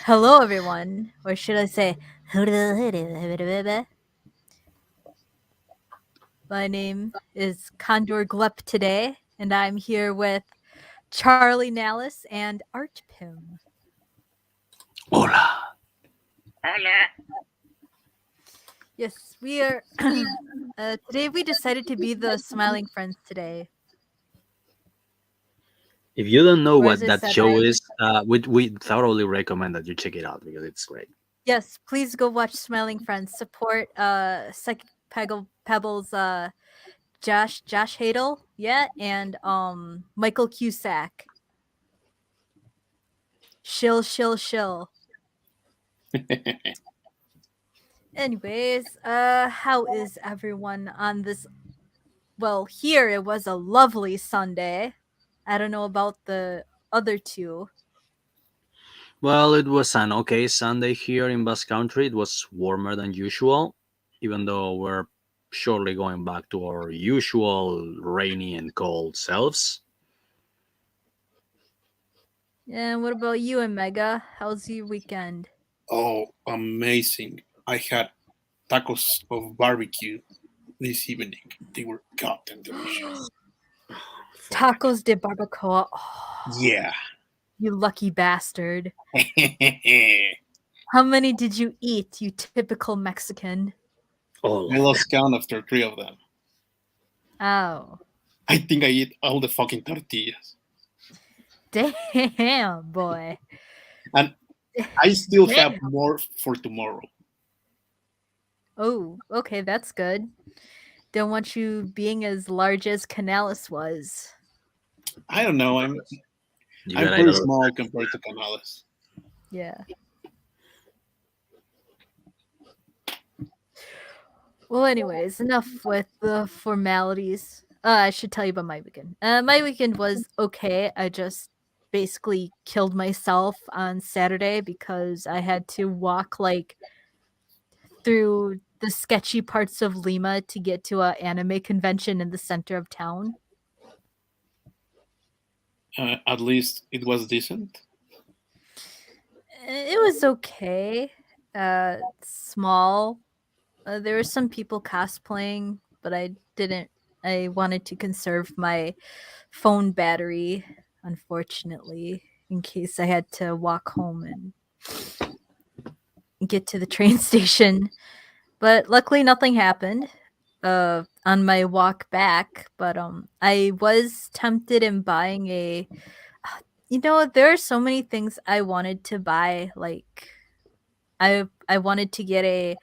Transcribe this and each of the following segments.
Hello, everyone, or should I say, my name is Condor Glup today, and I'm here with Charlie Nalis and Art Pim. Hola. Yes, we are. Today we decided to be the Smiling Friends today. If you don't know Or as what I that said, show is, we thoroughly recommend that you check it out because it's great. yes, please go watch Smiling Friends. Support Psychic Pebbles, Josh Hadel, yeah, and Michael Cusack. Shill, shill, shill. Anyways, how is everyone on this? Well, here it was a lovely Sunday. I don't know about the other two. Well, it was an okay Sunday here in Basque Country. It was warmer than usual, even though we're surely going back to our usual rainy and cold selves. And what about you and Mega? How's your weekend? Oh, amazing. I had tacos of barbecue this evening. They were goddamn delicious. Tacos de barbacoa. Oh, Yeah. you lucky bastard. How many did you eat, you typical Mexican? All I of them. lost count after three of them. Oh, I think I ate all the fucking tortillas. damn, boy. And I still have Damn. more for tomorrow. Oh, okay, that's good. Don't want you being as large as Canales was. I don't know. You I'm gotta pretty eat all of small compared to Canales. Yeah. Well, anyways, enough with the formalities. I should tell you about my weekend. My weekend was okay. I just basically killed myself on Saturday because I had to walk like through the sketchy parts of Lima to get to a anime convention in the center of town. At least it was decent. It was okay. Small. There were some people cosplaying, but I didn't. I wanted to conserve my phone battery, unfortunately, in case I had to walk home and get to the train station. But luckily, nothing happened on my walk back. But I was tempted in buying a. There are so many things I wanted to buy. Like I wanted to get a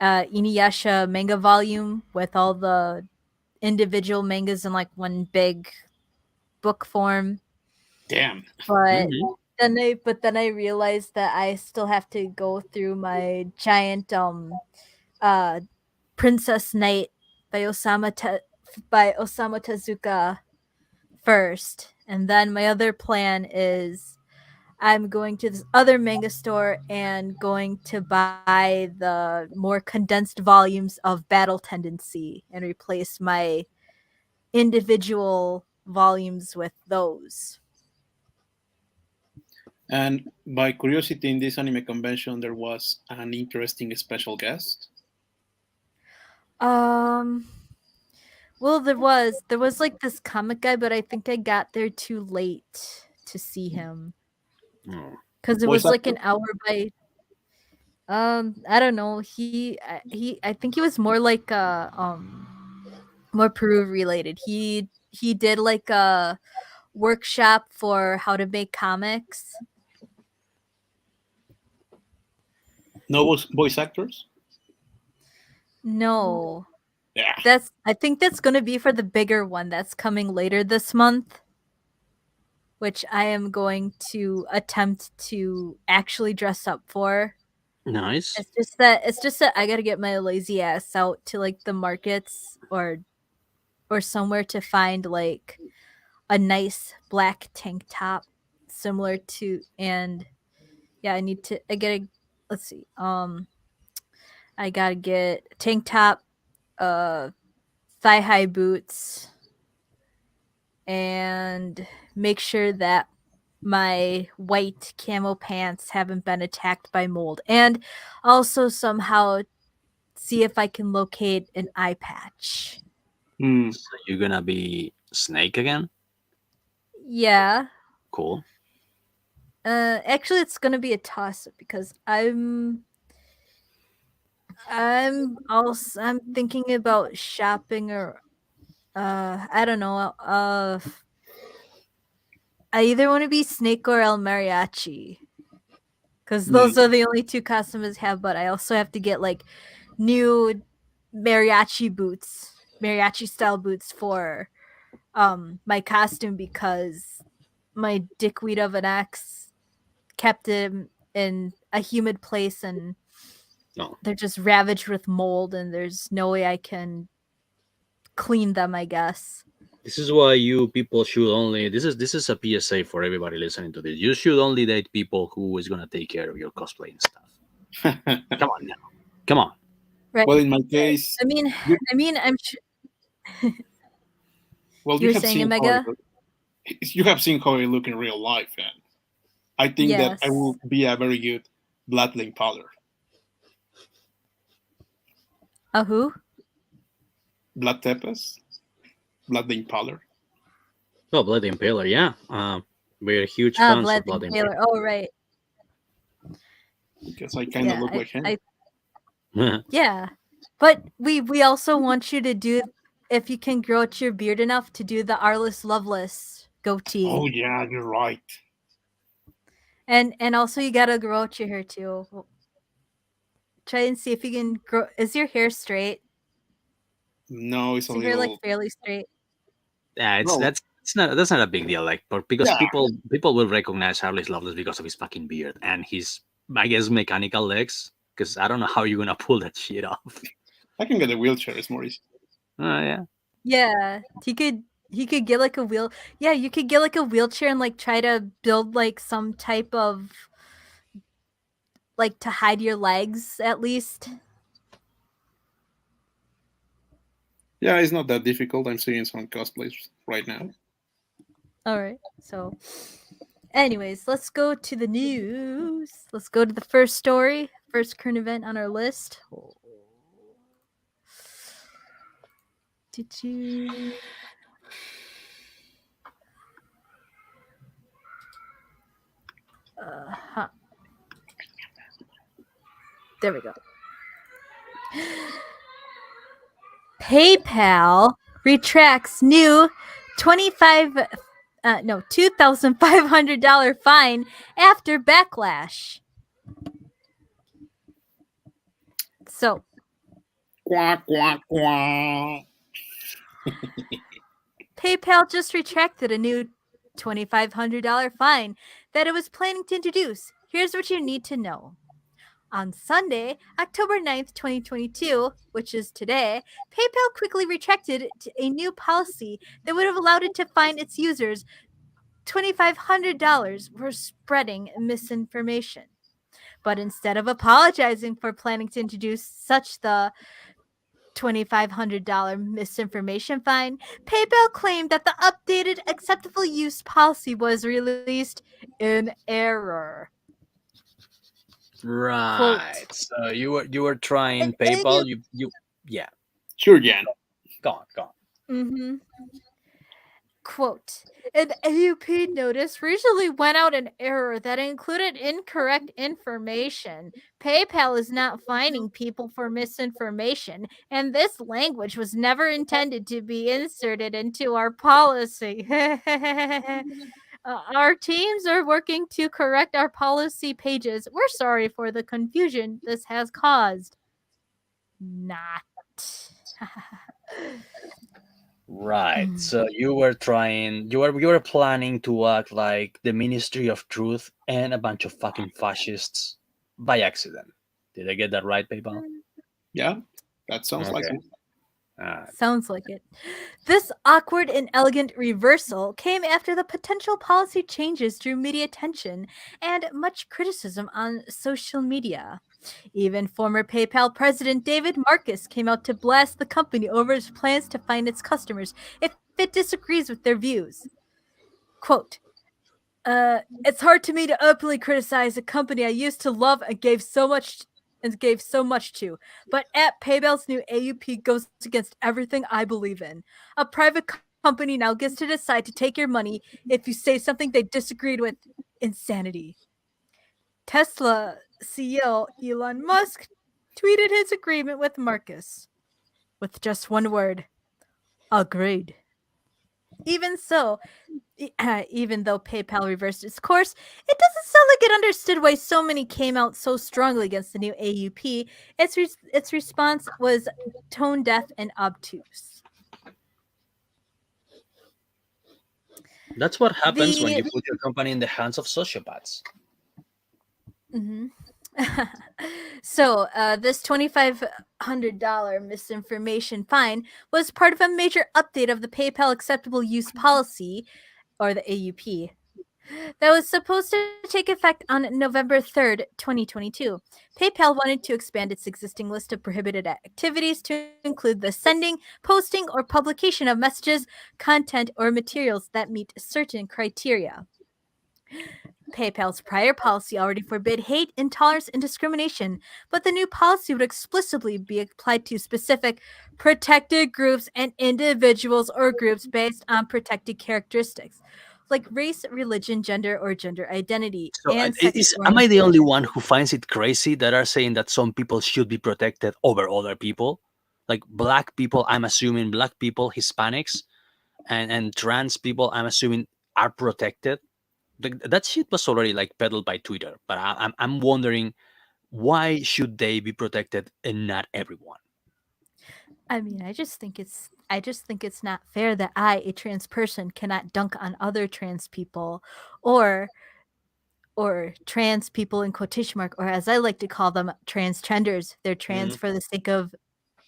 Inuyasha manga volume with all the individual mangas in like one big book form. Damn. But Mhm. then I realized that I still have to go through my giant uh Princess Knight by Osamu Tezuka first. And then my other plan is I'm going to this other manga store and going to buy the more condensed volumes of Battle Tendency and replace my individual volumes with those. And by curiosity, in this anime convention, there was an interesting special guest. Um well there was like this comic guy, but I think I got there too late to see him Oh. cuz it Voice was like actor? an hour by I don't know. I think he was more like more Peru related. He did like a workshop for how to make comics. No voice actors? No. Yeah. I think that's going to be for the bigger one that's coming later this month, which I am going to attempt to actually dress up for. Nice. It's just that I got to get my lazy ass out to like the markets or somewhere to find like a nice black tank top similar to, and yeah, I gotta, let's see, I gotta get a tank top, uh thigh high boots, and make sure that my white camo pants haven't been attacked by mold, and also somehow see if I can locate an eye patch. Hmm. So you're gonna be Snake again? Yeah. Cool. Actually, it's gonna be a toss because I'm thinking about shopping or I don't know. I either want to be Snake or El Mariachi because Hmm. those are the only two costumes I have. But I also have to get like new mariachi style boots for my costume because my dickweed of an ex kept him in a humid place and No. they're just ravaged with mold and there's no way I can clean them, I guess. This is why you people should only. This is a PSA for everybody listening to this. You should only date people who is gonna take care of your cosplay and stuff. Come on now. Come on. Right. Well, in my Right. case, I mean, you, I'm well, you you were have saying a seen how mega? I look in real life, and I think that I Yes. will be a very good bloodline powder. A who? Blood Tepes, bloodline powder, Oh, Blood Impaler, yeah. We're huge Ah, fans of Vlad Blood Impaler. Oh, right. because I kind of Yeah. look like him. Impaler. Yeah. But we also want you to do if you can grow out your beard enough to do the Arliss Loveless Oh goatee. yeah, you're right. And also you gotta grow out your hair too. Try and see if you can grow. Is your hair straight? No, it's a Is your hair like little. fairly straight? Yeah, Well, that's not a big deal. Like, because yeah, people will recognize Harley's Loveless because of his fucking beard and his, I guess, mechanical legs. Because I don't know how you're gonna pull that shit off. I can get a wheelchair. It's more easy. Yeah. Yeah, he could get like a wheel. Yeah, you could get like a wheelchair and like try to build like some type of like to hide your legs at least. Yeah, it's not that difficult. I'm seeing some cosplays right now. All right. So, anyways, let's go to the news. Let's go to the first story, first current event on our list. Did you? Huh. There we go. PayPal retracts new $2,500 fine after backlash. So, Quack quack quack. PayPal just retracted a new $2,500 fine that it was planning to introduce. Here's what you need to know. On Sunday, October 9th, 2022, which is today, PayPal quickly retracted a new policy that would have allowed it to fine its users $2,500 for spreading misinformation. But instead of apologizing for planning to introduce such the $2,500 misinformation fine, PayPal claimed that the updated acceptable use policy was released in error. Right. Quote. So you were trying PayPal. You yeah. Sure, Jan. Go on. Go on. Mm-hmm. Quote, an AUP notice recently went out in error that included incorrect information. PayPal is not fining people for misinformation, and this language was never intended to be inserted into our policy. Our teams are working to correct our policy pages. We're sorry for the confusion this has caused. Not. Right. So you were planning to act like the Ministry of Truth and a bunch of fucking fascists by accident. Did I get that right, PayPal? Yeah, that sounds like Okay. it. Sounds like it. This awkward and elegant reversal came after the potential policy changes drew media attention and much criticism on social media. Even former PayPal president David Marcus came out to blast the company over its plans to fine its customers if it disagrees with their views. Quote, It's hard to me to openly criticize a company I used to love and gave so much to, but at PayPal's new AUP goes against everything I believe in. A private company now gets to decide to take your money if you say something they disagreed with. Insanity. Tesla CEO Elon Musk tweeted his agreement with Marcus with just one word: agreed. Even so, even though PayPal reversed its course, it doesn't sound like it understood why so many came out so strongly against the new AUP. Its response was tone deaf and obtuse. That's what happens when The you put your company in the hands of sociopaths. mhm. So this $2,500 misinformation fine was part of a major update of the PayPal Acceptable Use Policy, or the AUP, that was supposed to take effect on November 3rd, 2022. PayPal wanted to expand its existing list of prohibited activities to include the sending, posting, or publication of messages, content, or materials that meet certain criteria. PayPal's prior policy already forbid hate, intolerance, and discrimination, but the new policy would explicitly be applied to specific protected groups and individuals or groups based on protected characteristics like race, religion, gender, or gender identity, So, and sexual am I the only orientation. one who finds it crazy that are saying that some people should be protected over other people? Like black people, I'm assuming black people, Hispanics, and trans people, I'm assuming are protected. That shit was already like peddled by Twitter, but I'm wondering why should they be protected and not everyone? I mean, I just think it's not fair that I, a trans person, cannot dunk on other trans people, or trans people in quotation mark, or as I like to call them, transgenders. They're trans Mhm. for the sake of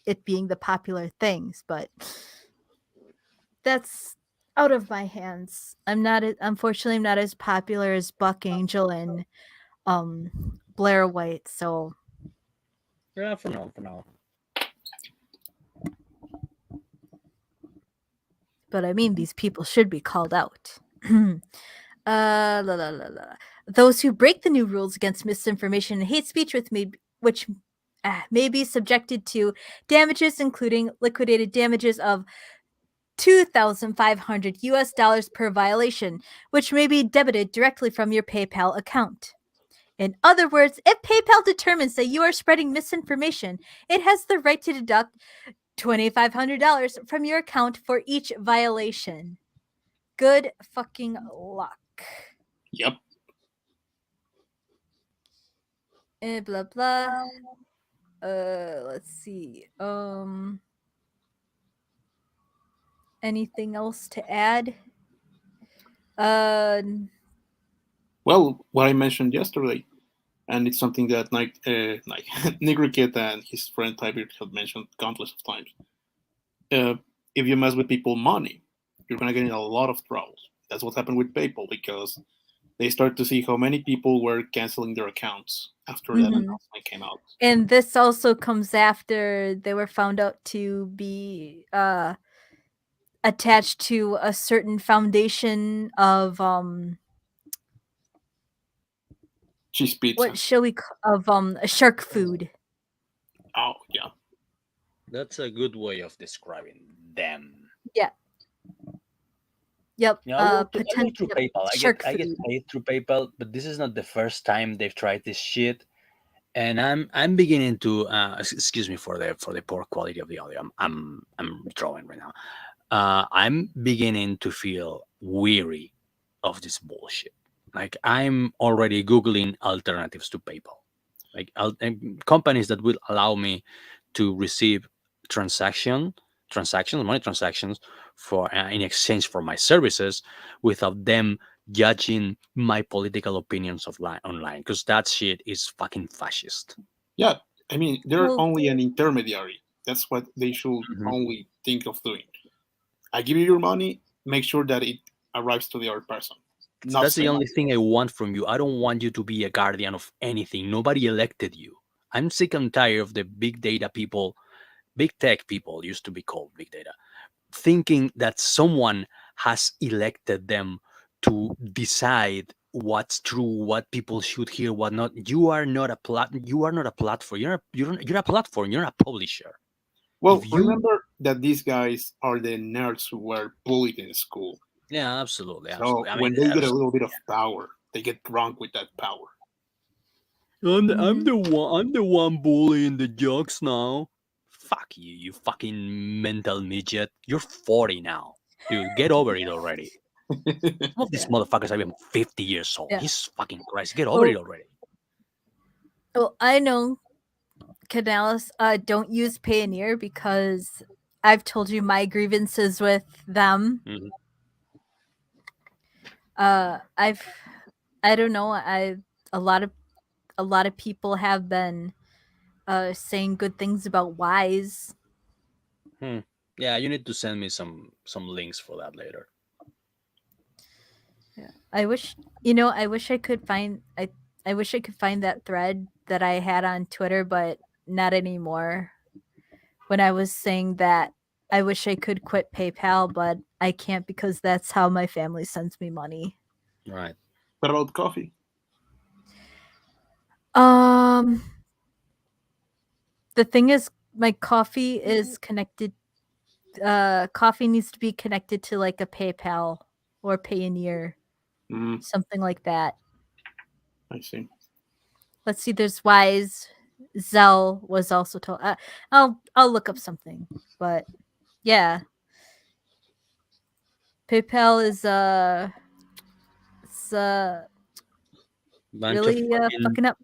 it being the popular things, but that's out of my hands. Unfortunately, I'm not as popular as Buck Angel and Blair White, so Yeah, for now, for now. but I mean these people should be called out. La, la, la, la. Those who break the new rules against misinformation and hate speech which may be subjected to damages, including liquidated damages of 2,500 US dollars per violation, which may be debited directly from your PayPal account. In other words, if PayPal determines that you are spreading misinformation, it has the right to deduct $2,500 from your account for each violation. Good fucking luck. Yep. Blah blah. Let's see. Anything else to add? Uh, Well, what I mentioned yesterday, and it's something that Nick Rickett and his friend Tybert have mentioned countless of times. Uh, if you mess with people's money, you're gonna get in a lot of troubles. That's what happened with PayPal because they started to see how many people were canceling their accounts after that mhm. announcement came out. And this also comes after they were found out to be attached to a certain foundation of Cheese what pizza. shall we of shark food. Oh yeah. That's a good way of describing them. Yeah. Yep. Yeah, I go Potential through yep. PayPal. Shark I get food. paid through PayPal, but this is not the first time they've tried this shit. And I'm beginning to excuse me for the poor quality of the audio. I'm drawing right now. I'm beginning to feel weary of this bullshit. Like I'm already googling alternatives to PayPal, like companies that will allow me to receive transaction money transactions for in exchange for my services without them judging my political opinions online, because that shit is fucking fascist. Yeah. I mean, they're Well, only an intermediary. That's what they should Mhm. only think of doing. I give you your money, make sure that it arrives to the other person. Not That's the spend only money. thing I want from you. I don't want you to be a guardian of anything. Nobody elected you. I'm sick and tired of the big data people, big tech people used to be called big data, thinking that someone has elected them to decide what's true, what people should hear, what not. You are not a You are not a platform. You're a platform. You're not a publisher. If Well, you remember that these guys are the nerds who were bullied in school. Yeah, absolutely, So absolutely. I mean, when they get a little bit of power, they get drunk with that power. Mhm. I'm the one bullying the jokes now. Fuck you, you fucking mental midget. You're 40 now, dude. Get over it already. Some of these Yeah. motherfuckers are even 50 years old. Yeah. Jesus fucking Christ, get over it Oh, already. I know Canales don't use Payoneer because I've told you my grievances with them. Mhm. I've I don't know, I a lot of a lot of people have been saying good things about Wise. Hmm. Yeah, you need to send me some links for that later. Yeah. I wish I could find I wish I could find that thread that I had on Twitter, but not anymore. When I was saying that I wish I could quit PayPal, but I can't because that's how my family sends me money. Right. What about coffee? Um, the thing is, my coffee is connected. Coffee needs to be connected to like a PayPal or Payoneer, Mm, something like that. I see. Let's see. There's Wise. Zell was also told. I'll look up something, but yeah, PayPal is it's Bunch of really fucking fucking up.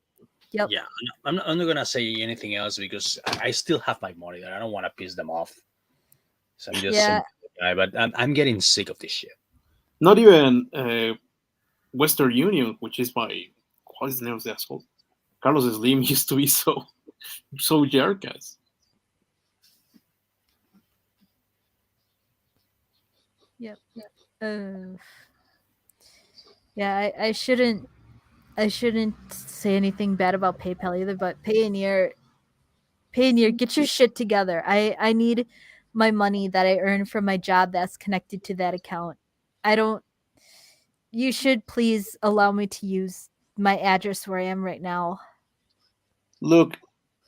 Yep. yeah. I'm not gonna say anything else because I still have my money there. I don't want to piss them off. So I'm just Yeah. sending the guy, but I'm getting sick of this shit. Not even Western Union, which is my what is the name of the asshole? Carlos Slim used to be so jerk-ass. Yep. Uh, yeah. I shouldn't say anything bad about PayPal either, but Payoneer, get your shit together. I need my money that I earn from my job that's connected to that account. I don't. You should please allow me to use my address where I am right now. Look,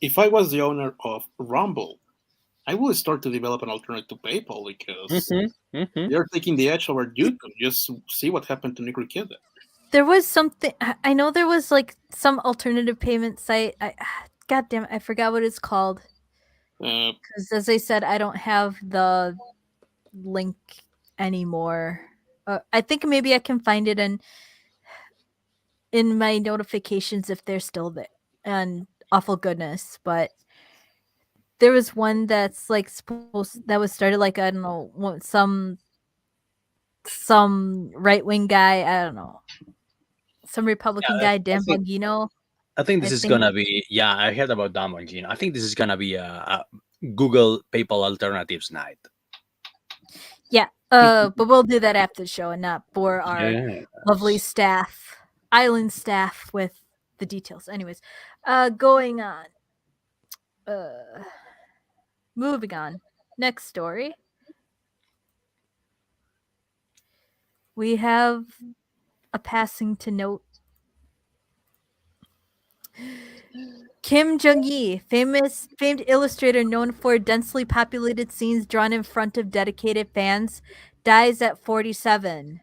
if I was the owner of Rumble, I would start to develop an alternative to PayPal because Mm-hmm. Mm-hmm. they're taking the edge over YouTube. Just see what happened to Nick Kid. There was something. I know there was like some alternative payment site. God damn it, I forgot what it's called. Uh, Because as I said, I don't have the link anymore. I think maybe I can find it in my notifications if they're still there. And awful goodness, but there was one that's like that was started like I don't know some right wing guy, I don't know, some Republican Yeah, guy, I Dan think Bongino. this I is think gonna be. Yeah, I heard about that one, Gene. I think this is gonna be a Google PayPal alternatives night. yeah. But we'll do that after the show and not bore our lovely Yes. staff, island staff, with the details. Anyways, going on. Uh, moving on. Next story. We have a passing to note. Kim Jung-gi, famed illustrator known for densely populated scenes drawn in front of dedicated fans, dies at 47.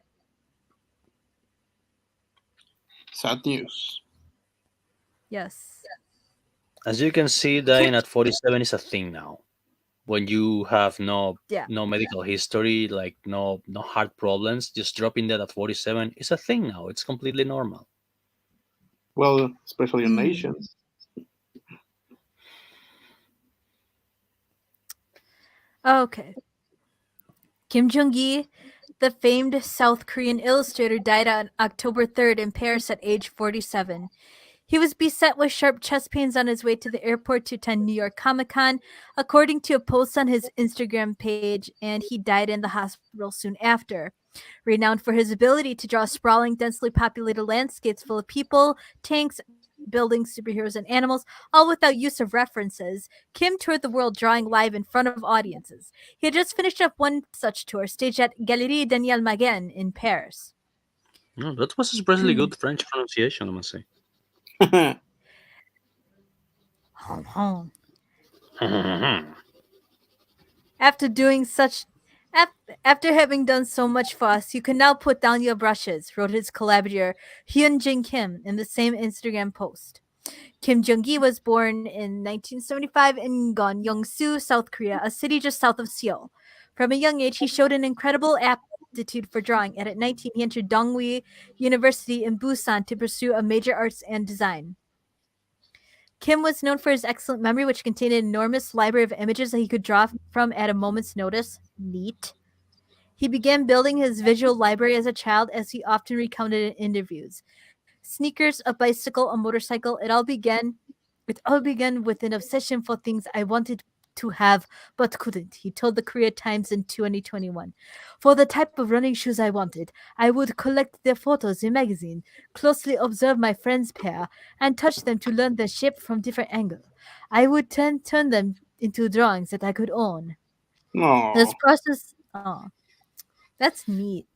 sad news. Yes. As you can see, Kim dying at 47 is a thing now. When you have Yeah. no medical history, like no heart problems, just dropping dead at 47 is a thing now. It's completely normal. Well, especially in Mm. nations. Okay. Kim Jung-gi, the famed South Korean illustrator, died on October 3rd in Paris at age 47. He was beset with sharp chest pains on his way to the airport to attend New York Comic Con, according to a post on his Instagram page, and he died in the hospital soon after. Renowned for his ability to draw sprawling, densely populated landscapes full of people, tanks, buildings, superheroes, and animals, all without use of references, Kim toured the world drawing live in front of audiences. He had just finished up one such tour, staged at Galerie Daniel Maguen in Paris. No, that was expressly good French pronunciation, I must say. After doing such after having done so much fuss, you can now put down your brushes, wrote his collaborator Hyun Jin Kim in the same Instagram post. Kim Jung-gi was born in 1975 in Gyeongsu, South Korea, a city just south of Seoul. From a young age, he showed an incredible aptitude for drawing, and at 19, he entered Dongui University in Busan to pursue a major arts and design. Kim was known for his excellent memory, which contained an enormous library of images that he could draw from at a moment's notice. Neat. He began building his visual library as a child, as he often recounted in interviews. Sneakers, a bicycle, a motorcycle, it all began with an obsession for things I wanted to have but couldn't, he told the Korea Times in 2021. For the type of running shoes I wanted, I would collect their photos in magazine, closely observe my friends' pair, and touch them to learn their shape from different angles. I would turn them into drawings that I could own. No. This process, that's neat.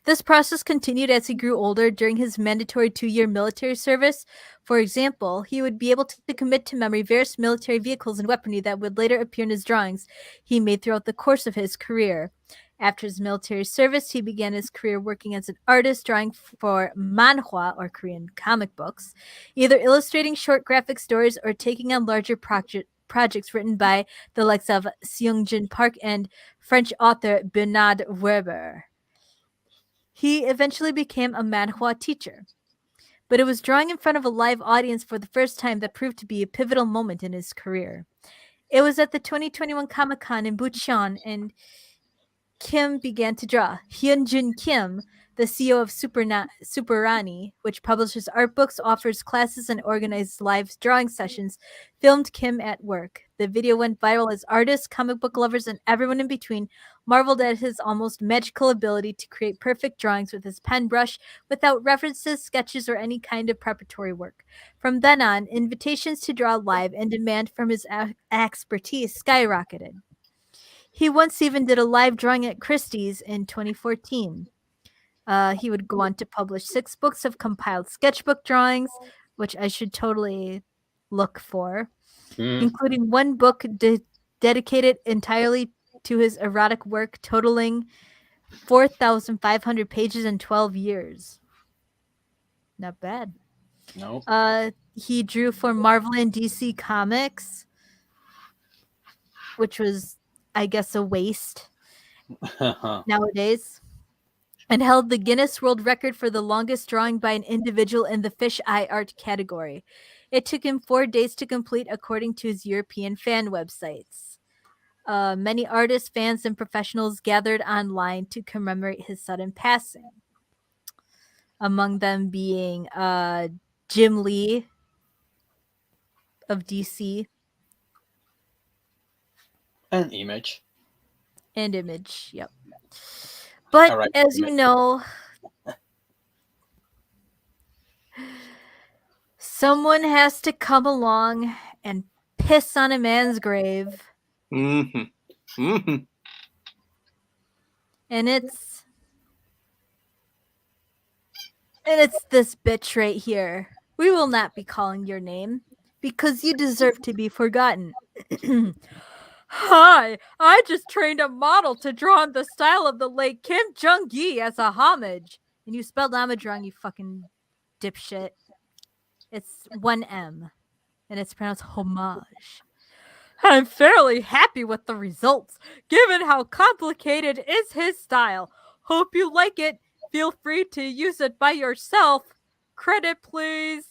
This process continued as he grew older during his mandatory 2-year military service. For example, he would be able to commit to memory various military vehicles and weaponry that would later appear in his drawings he made throughout the course of his career. After his military service, he began his career working as an artist, drawing for manhwa, or Korean comic books, either illustrating short graphic stories or taking on larger projects written by the likes of Seung-jin Park and French author Bernard Werber. He eventually became a manhwa teacher, but it was drawing in front of a live audience for the first time that proved to be a pivotal moment in his career. It was at the 2021 Comic Con in Bucheon, and Kim began to draw. Hyunjin Kim, the CEO of Superani, which publishes art books, offers classes, and organizes live drawing sessions, filmed Kim at work. The video went viral as artists, comic book lovers, and everyone in between marveled at his almost magical ability to create perfect drawings with his pen brush without references, sketches, or any kind of preparatory work. From then on, invitations to draw live and demand from his expertise skyrocketed. He once even did a live drawing at Christie's in 2014. He would go on to publish 6 books of compiled sketchbook drawings, which I should totally look for, Mm, including one book dedicated entirely to his erotic work, totaling 4,500 pages in 12 years. Not bad. no. He drew for Marvel and DC Comics, which was, I guess, a waste nowadays, and held the Guinness World Record for the longest drawing by an individual in the fish eye art category. It took him 4 days to complete, according to his European fan websites. Many artists, fans, and professionals gathered online to commemorate his sudden passing, among them being Jim Lee of DC An image. and Image. Yep. But All right. as you know, someone has to come along and piss on a man's grave. Mm-hmm. Mm-hmm. And it's this bitch right here. We will not be calling your name because you deserve to be forgotten. Hi, I just trained a model to draw in the style of the late Kim Jung-gi as a homage. And you spelled homage wrong, you fucking dipshit. It's 1M, and it's pronounced homage. I'm fairly happy with the results, given how complicated is his style. Hope you like it. Feel free to use it by yourself. Credit, please.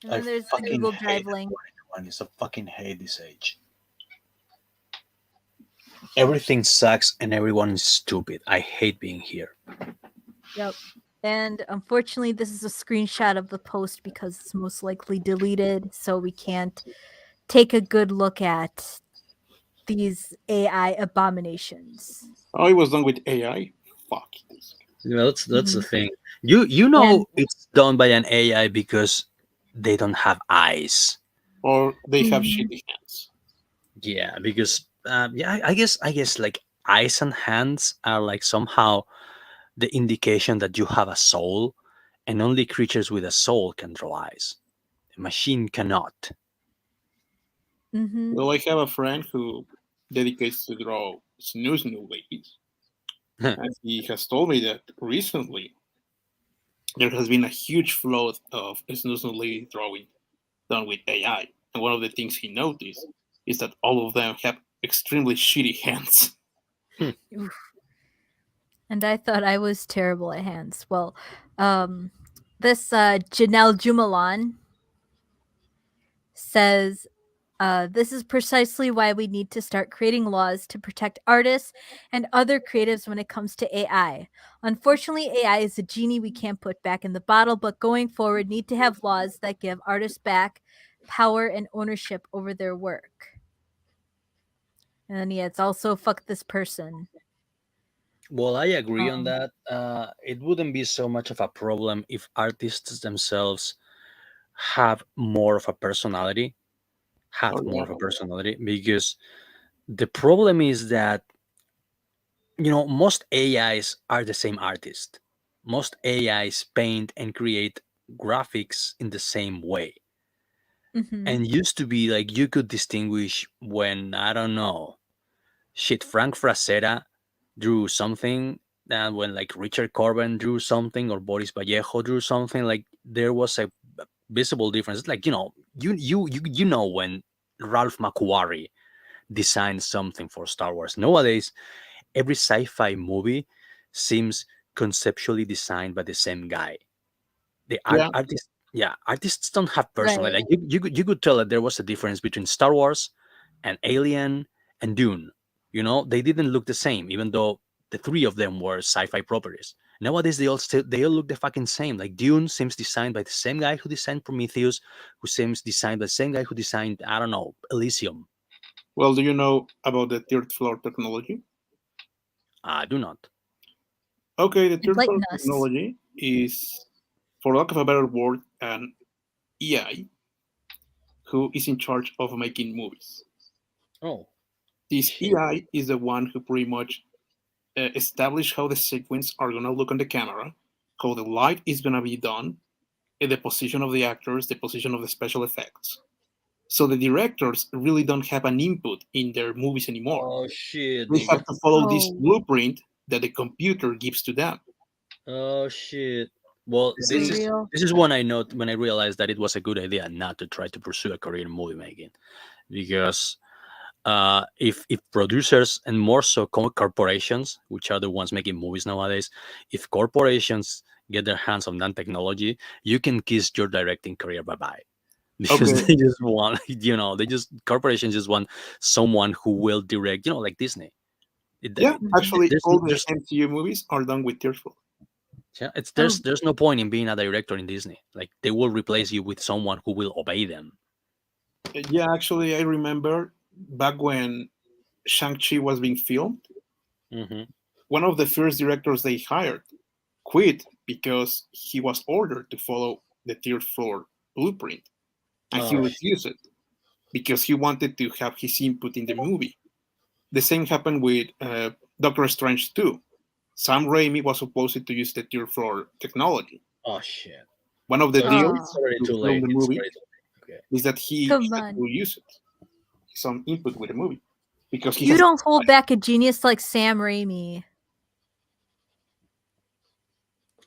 And I then there's the fucking Google hate Drive the link. 2020s. I fucking hate this age. Everything sucks and everyone is stupid. I hate being here. Yep. And unfortunately, this is a screenshot of the post because it's most likely deleted, so we can't take a good look at these AI abominations. Oh, it was done with AI. Fuck this. Yeah, that's the Mhm. thing. You And know it's done by an AI because they don't have eyes. Or they have mhm, shitty hands. Yeah, because yeah, I guess like eyes and hands are like somehow the indication that you have a soul, and only creatures with a soul can draw eyes. A machine cannot. Mm-hmm. Well, I have a friend who dedicates to draw snooze babies, and he has told me that recently there has been a huge flood of snooze lady drawing done with AI. And one of the things he noticed is that all of them have extremely shitty hands. And I thought I was terrible at hands. Well, um, this Janelle Jumalan says, this is precisely why we need to start creating laws to protect artists and other creatives when it comes to AI. Unfortunately, AI is a genie we can't put back in the bottle, but going forward, need to have laws that give artists back power and ownership over their work. And then, yeah, it's also fuck this person. Well, I agree on Um, that. It wouldn't be so much of a problem if artists themselves have more of a personality, had Oh, more yeah. of a personality, because the problem is that, most AIs are the same artist. Most AIs paint and create graphics in the same way. mhm. And used to be like you could distinguish when, I don't know, shit, Frank Frasera drew something, and when like Richard Corbin drew something or Boris Vallejo drew something, like there was a visible difference. It's like, you know when Ralph McQuarrie designed something for Star Wars. Nowadays, every sci-fi movie seems conceptually designed by the same guy. The Yeah. artists, yeah, artists don't have personality. Right. Like you could tell that there was a difference between Star Wars and Alien and Dune. They didn't look the same, even though the three of them were sci-fi properties. Nowadays, they all look the fucking same. Like Dune seems designed by the same guy who designed Prometheus, who seems designed by the same guy who designed, I don't know, Elysium. Well, do you know about the third floor technology? I do not. Okay, the third floor Enlighten us. technology is, for lack of a better word, an EI who is in charge of making movies. Oh This shit! EI is the one who pretty much establish how the sequence are gonna look on the camera, how the light is gonna be done, and the position of the actors, the position of the special effects. So the directors really don't have an input in their movies anymore. Oh shit, They have nigga! to follow this Oh, blueprint that the computer gives to them. Oh shit! Well, The for this same, is real. this is when I realized that it was a good idea not to try to pursue a career in movie making, because if producers, and more so corporations, which are the ones making movies nowadays, if corporations get their hands on that technology, you can kiss your directing career bye bye. Because okay, they just want, corporations just want someone who will direct, like Disney. yeah, Mhm. actually, There's all the there's MCU movies are done with Tearful. yeah, it's Oh, there's no point in being a director in Disney. Like they will replace you with someone who will obey them. Yeah, actually, I remember back when Shang-Chi was being filmed, Hmm. one of the first directors they hired quit because he was ordered to follow the third floor blueprint, and he Oh refused it because he wanted to have his input in the movie. The same happened with Doctor Strange 2. Sam Raimi was supposed to use the third floor technology. oh shit! One of the So deals it's oh, already to too film late. the It's movie already too late. Okay. is that he come had on. to use it, some input with the movie, because he You has. don't hold back a genius like Sam Raimi.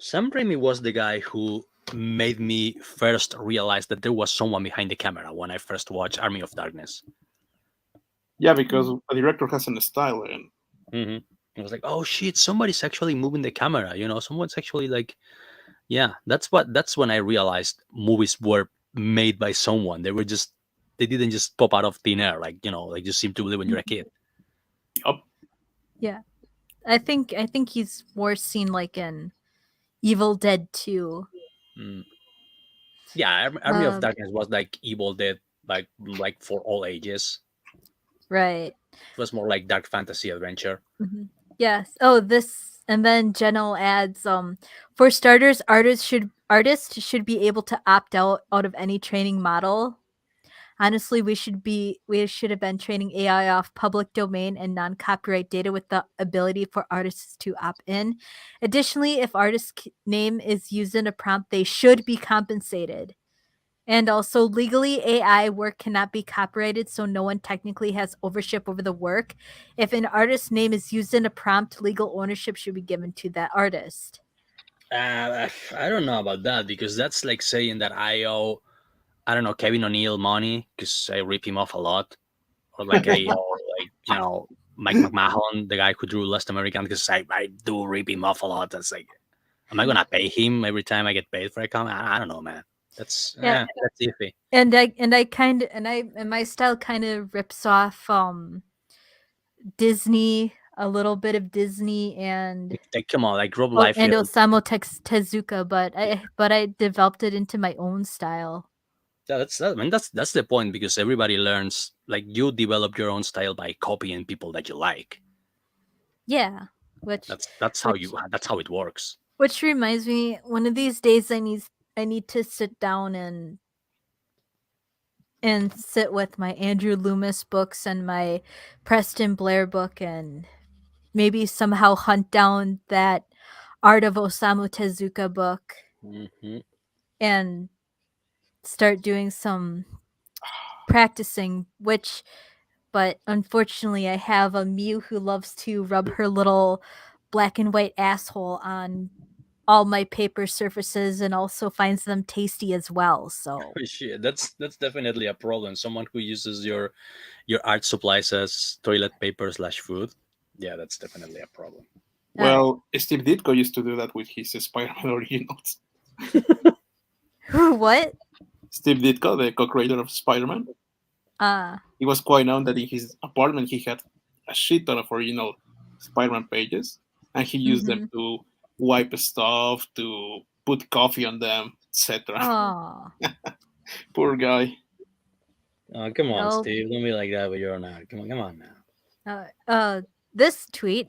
Sam Raimi was the guy who made me first realize that there was someone behind the camera when I first watched Army of Darkness. Yeah, because Mm. a director has a style, and Hmm. I was like, oh shit, somebody's actually moving the camera. Someone's actually like, yeah. That's when I realized movies were made by someone. They didn't just pop out of thin air, like you seem to believe when you're a Mhm. kid. up. Yeah. I think he's more seen like in Evil Dead 2. Mm. Yeah, Army of Um, Darkness was like Evil Dead, like for all ages. right. It was more like dark fantasy adventure. Mhm. Yes. Oh, this and then Jenel adds for starters artists should be able to opt out of any training model. Honestly, we should have been training AI off public domain and non-copyright data with the ability for artists to opt in. Additionally, if artist name is used in a prompt, they should be compensated. And also, legally, AI work cannot be copyrighted, so no one technically has ownership over the work. If an artist's name is used in a prompt, legal ownership should be given to that artist. I don't know about that because that's like saying that I owe, I don't know, Kevin O'Neill money because I rip him off a lot, or like I owe, like, Mike McMahon, the guy who drew Last American, because I do rip him off a lot. That's like, am I gonna pay him every time I get paid for a comment? I don't know, man. Yeah, That's iffy. and my style kind of rips off Disney, a little bit of Disney, and Like, come on, like Rob Liefeld. Osamu Tezuka, Yeah, but I developed it into my own style. yeah, I mean, that's the point because everybody learns. Like, you develop your own style by copying people that you like. Yeah, which That's how which you that's how it works. which reminds me, one of these days I need to sit down and sit with my Andrew Loomis books and my Preston Blair book and maybe somehow hunt down that Art of Osamu Tezuka book Hmm. and start doing some practicing, but unfortunately I have a Mew who loves to rub her little black and white asshole on all my paper surfaces and also finds them tasty as well. So Shit, that's definitely a problem. Someone who uses your art supplies as toilet paper slash food. Yeah, that's definitely a problem. uh, Well, Steve Ditko used to do that with his Spider-Man originals. what? Steve Ditko, the co-creator of Spider-Man, Uh it was quite known that in his apartment he had a shit ton of original Spider-Man pages, and he used them mm-hmm. to wipe stuff, to put coffee on them, etc. Oh. Poor guy. Oh, come on, Oh, Steve. Don't be like that with your art. Come on now. this tweet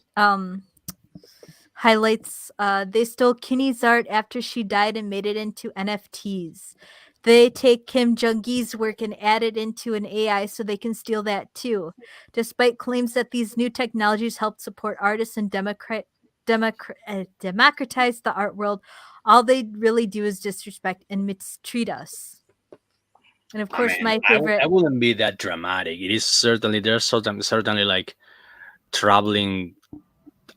highlights they stole Kinney's art after she died and made it into NFTs. They take Kim Jung-gi's work and add it into an AI so they can steal that too. Despite claims that these new technologies help support artists and democratize the art world, all they really do is disrespect and mistreat us. And of I course, mean, my favorite. I wouldn't be that dramatic. It is certainly there's certainly like troubling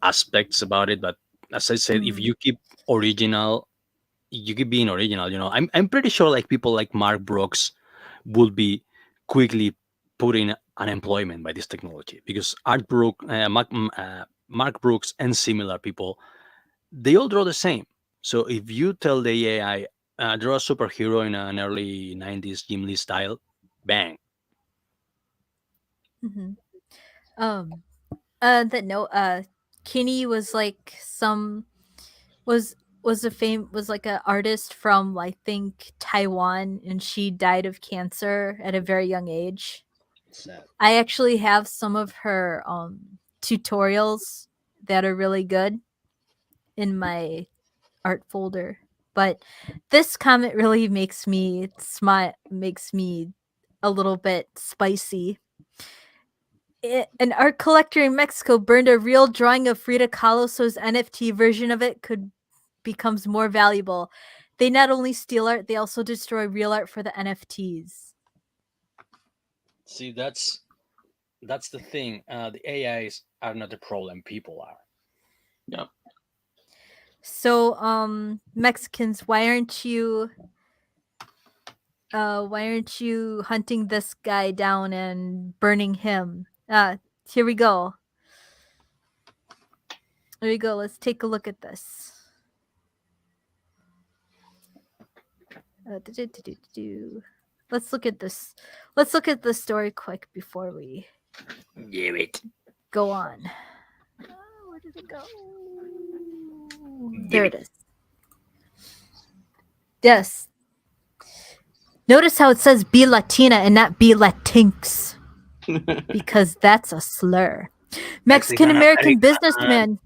aspects about it, but as I said, if Mm, you keep original, you keep being original. I'm pretty sure like people like Mark Brooks would be quickly put in unemployment by this technology because Mark Brooks and similar people, they all draw the same. So if you tell the AI, draw a superhero in an early 90s Jim Lee style, bang. mhm. Um, that note, Kinney was like some was a fame was like an artist from I think Taiwan, and she died of cancer at a very young age. Sad. I actually have some of her tutorials that are really good in my art folder. But this comment really makes me a little bit spicy. An art collector in Mexico burned a real drawing of Frida Kahlo so his NFT version of it could becomes more valuable. They not only steal art, they also destroy real art for the NFTs. See, that's the thing. The AIs are not the problem. People are. Yeah. So, Mexicans, why aren't you hunting this guy down and burning him? Here we go. There we go. Let's take a look at this. Let's look at this. Let's look at this story quick before we Give it. go on. Where did it go? Give There it. it is. Yes. Notice how it says be Latina and not be Latinx, because that's a slur. Mexican Mexican American American. businessman.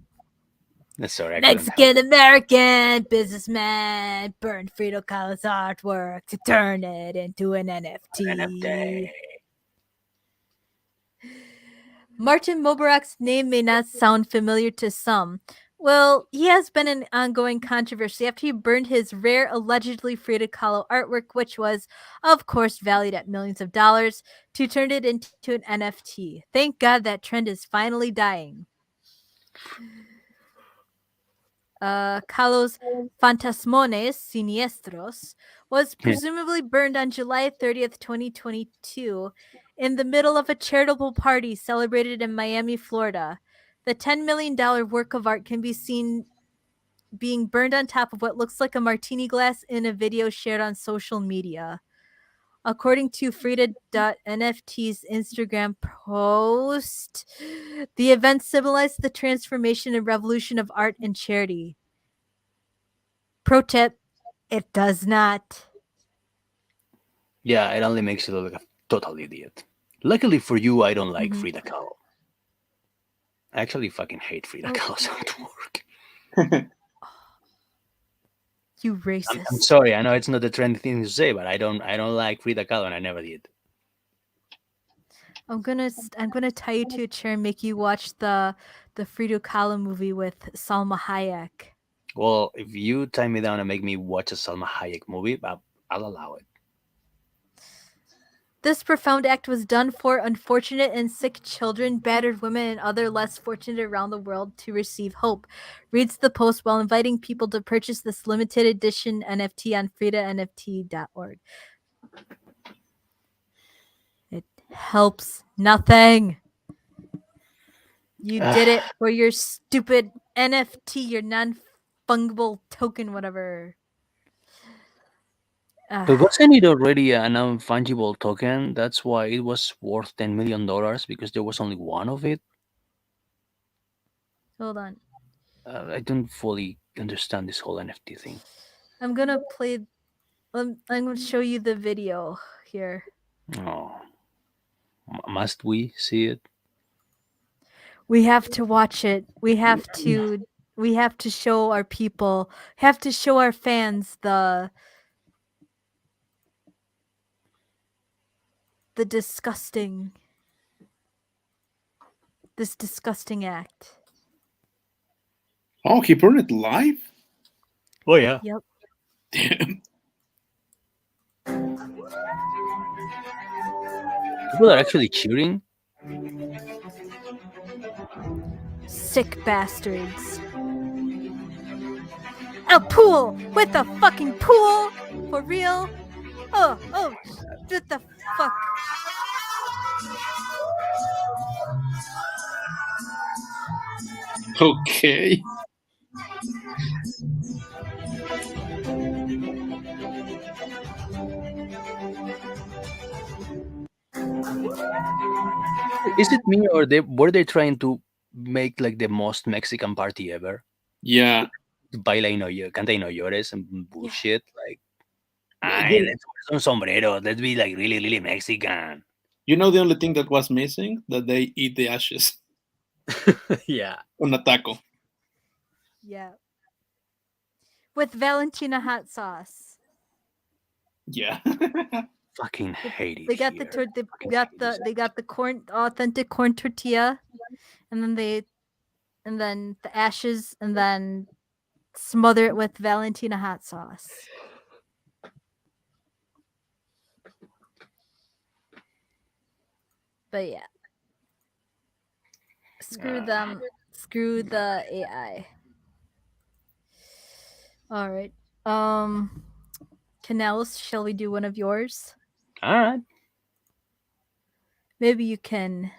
Sorry, I couldn't help Mexican American businessman burned Frida Kahlo's artwork to turn it into an NFT. it. Martin Mobarak's name may not sound familiar to some. Well, he has been an ongoing controversy after he burned his rare, allegedly Frida Kahlo artwork, which was, of course, valued at millions of dollars, to turn it into an NFT. Thank God that trend is finally dying. Kahlo's Fantasmones Siniestros was Yeah. presumably burned on July 30th, 2022, in the middle of a charitable party celebrated in Miami, Florida. The $10 million work of art can be seen being burned on top of what looks like a martini glass in a video shared on social media. According to Frida.NFT's Instagram post, the event symbolized the transformation and revolution of art and charity. Pro tip, it does not. Yeah, it only makes you look like a total idiot. Luckily for you, I don't like Mhm. Frida Kahlo. I actually fucking hate Frida Oh. Kahlo's artwork. You I'm racist. sorry, I know it's not the trendy thing to say, but I don't like Frida Kahlo, and I never did. I'm gonna tie you to a chair and make you watch the Frida Kahlo movie with Salma Hayek. Well, if you tie me down and make me watch a Salma Hayek movie, I'll allow it. This profound act was done for unfortunate and sick children, battered women, and other less fortunate around the world to receive hope. Reads the post while inviting people to purchase this limited edition NFT on FridaNFT.org. It helps nothing. You did it for your stupid NFT, your non fungible token, whatever. But wasn't it already a non-fungible token? That's why it was worth $10 million because there was only one of it. Hold on. I don't fully understand this whole NFT thing. I'm gonna play. I'm gonna show you the video here. Oh, must we see it? We have to watch it. We have to. We have to show our people. Have to show our fans the disgusting. This disgusting act. Oh, he burned it live? Oh yeah. Yep. Damn. People are actually cheering. Sick bastards. A pool with a fucking pool for real. Oh, what the fuck? Okay. Is it me or were they trying to make like the most Mexican party ever? Yeah. Baila y no canta y no llores and bullshit. Like, ay, You let's wear some sombreros. Let's be like really, really Mexican. know the only thing that was missing? That they eat the ashes Yeah. on a taco. Yeah. With Valentina hot sauce. Yeah. Fucking hate it They got here. they Fucking got hate this. they got the corn authentic corn tortilla, and then the ashes, and then smother it with Valentina hot sauce. But yeah, screw them. Screw the AI. All right. Canals, shall we do one of yours? All right. Maybe you can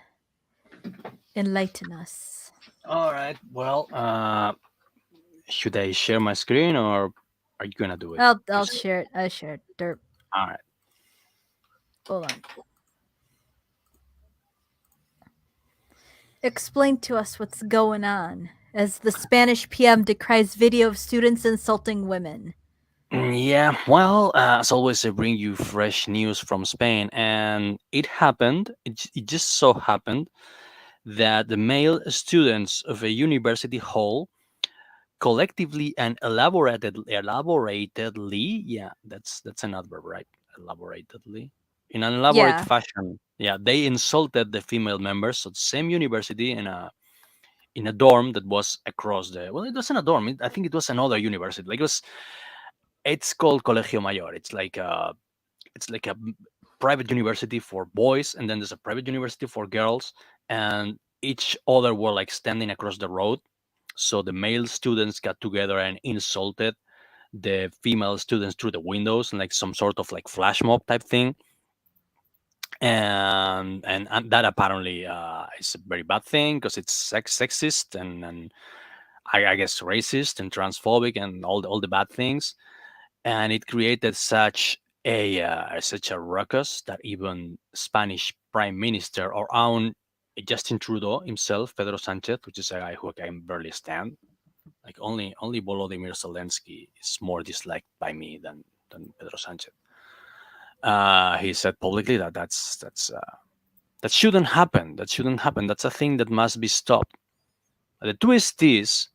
enlighten us. All right. Well, should I share my screen or are you gonna do it? I'll share it. I share it. Derp. All right. Hold on. Explain to us what's going on as the Spanish PM decries video of students insulting women. Yeah, well, as always, I bring you fresh news from Spain, and it happened. It just so happened that the male students of a university hall collectively and elaboratedly, yeah, that's an adverb, right? Elaboratedly, in an elaborate Yeah. fashion, yeah, they insulted the female members of the same university in a dorm that was across the, well, it wasn't a dorm, I think it was another university, like it's called Colegio Mayor. It's like a private university for boys, and then there's a private university for girls, and each other were like standing across the road. So the male students got together and insulted the female students through the windows, and like some sort of like flash mob type thing. And that apparently is a very bad thing because it's sexist and I guess racist and transphobic and all the bad things. And it created such a ruckus that even Spanish Prime Minister, our own Justin Trudeau himself, Pedro Sanchez, which is a guy who I can barely stand, like only Volodymyr Zelensky is more disliked by me than Pedro Sanchez. He said publicly that that shouldn't happen. That shouldn't happen. That's a thing that must be stopped. The twist is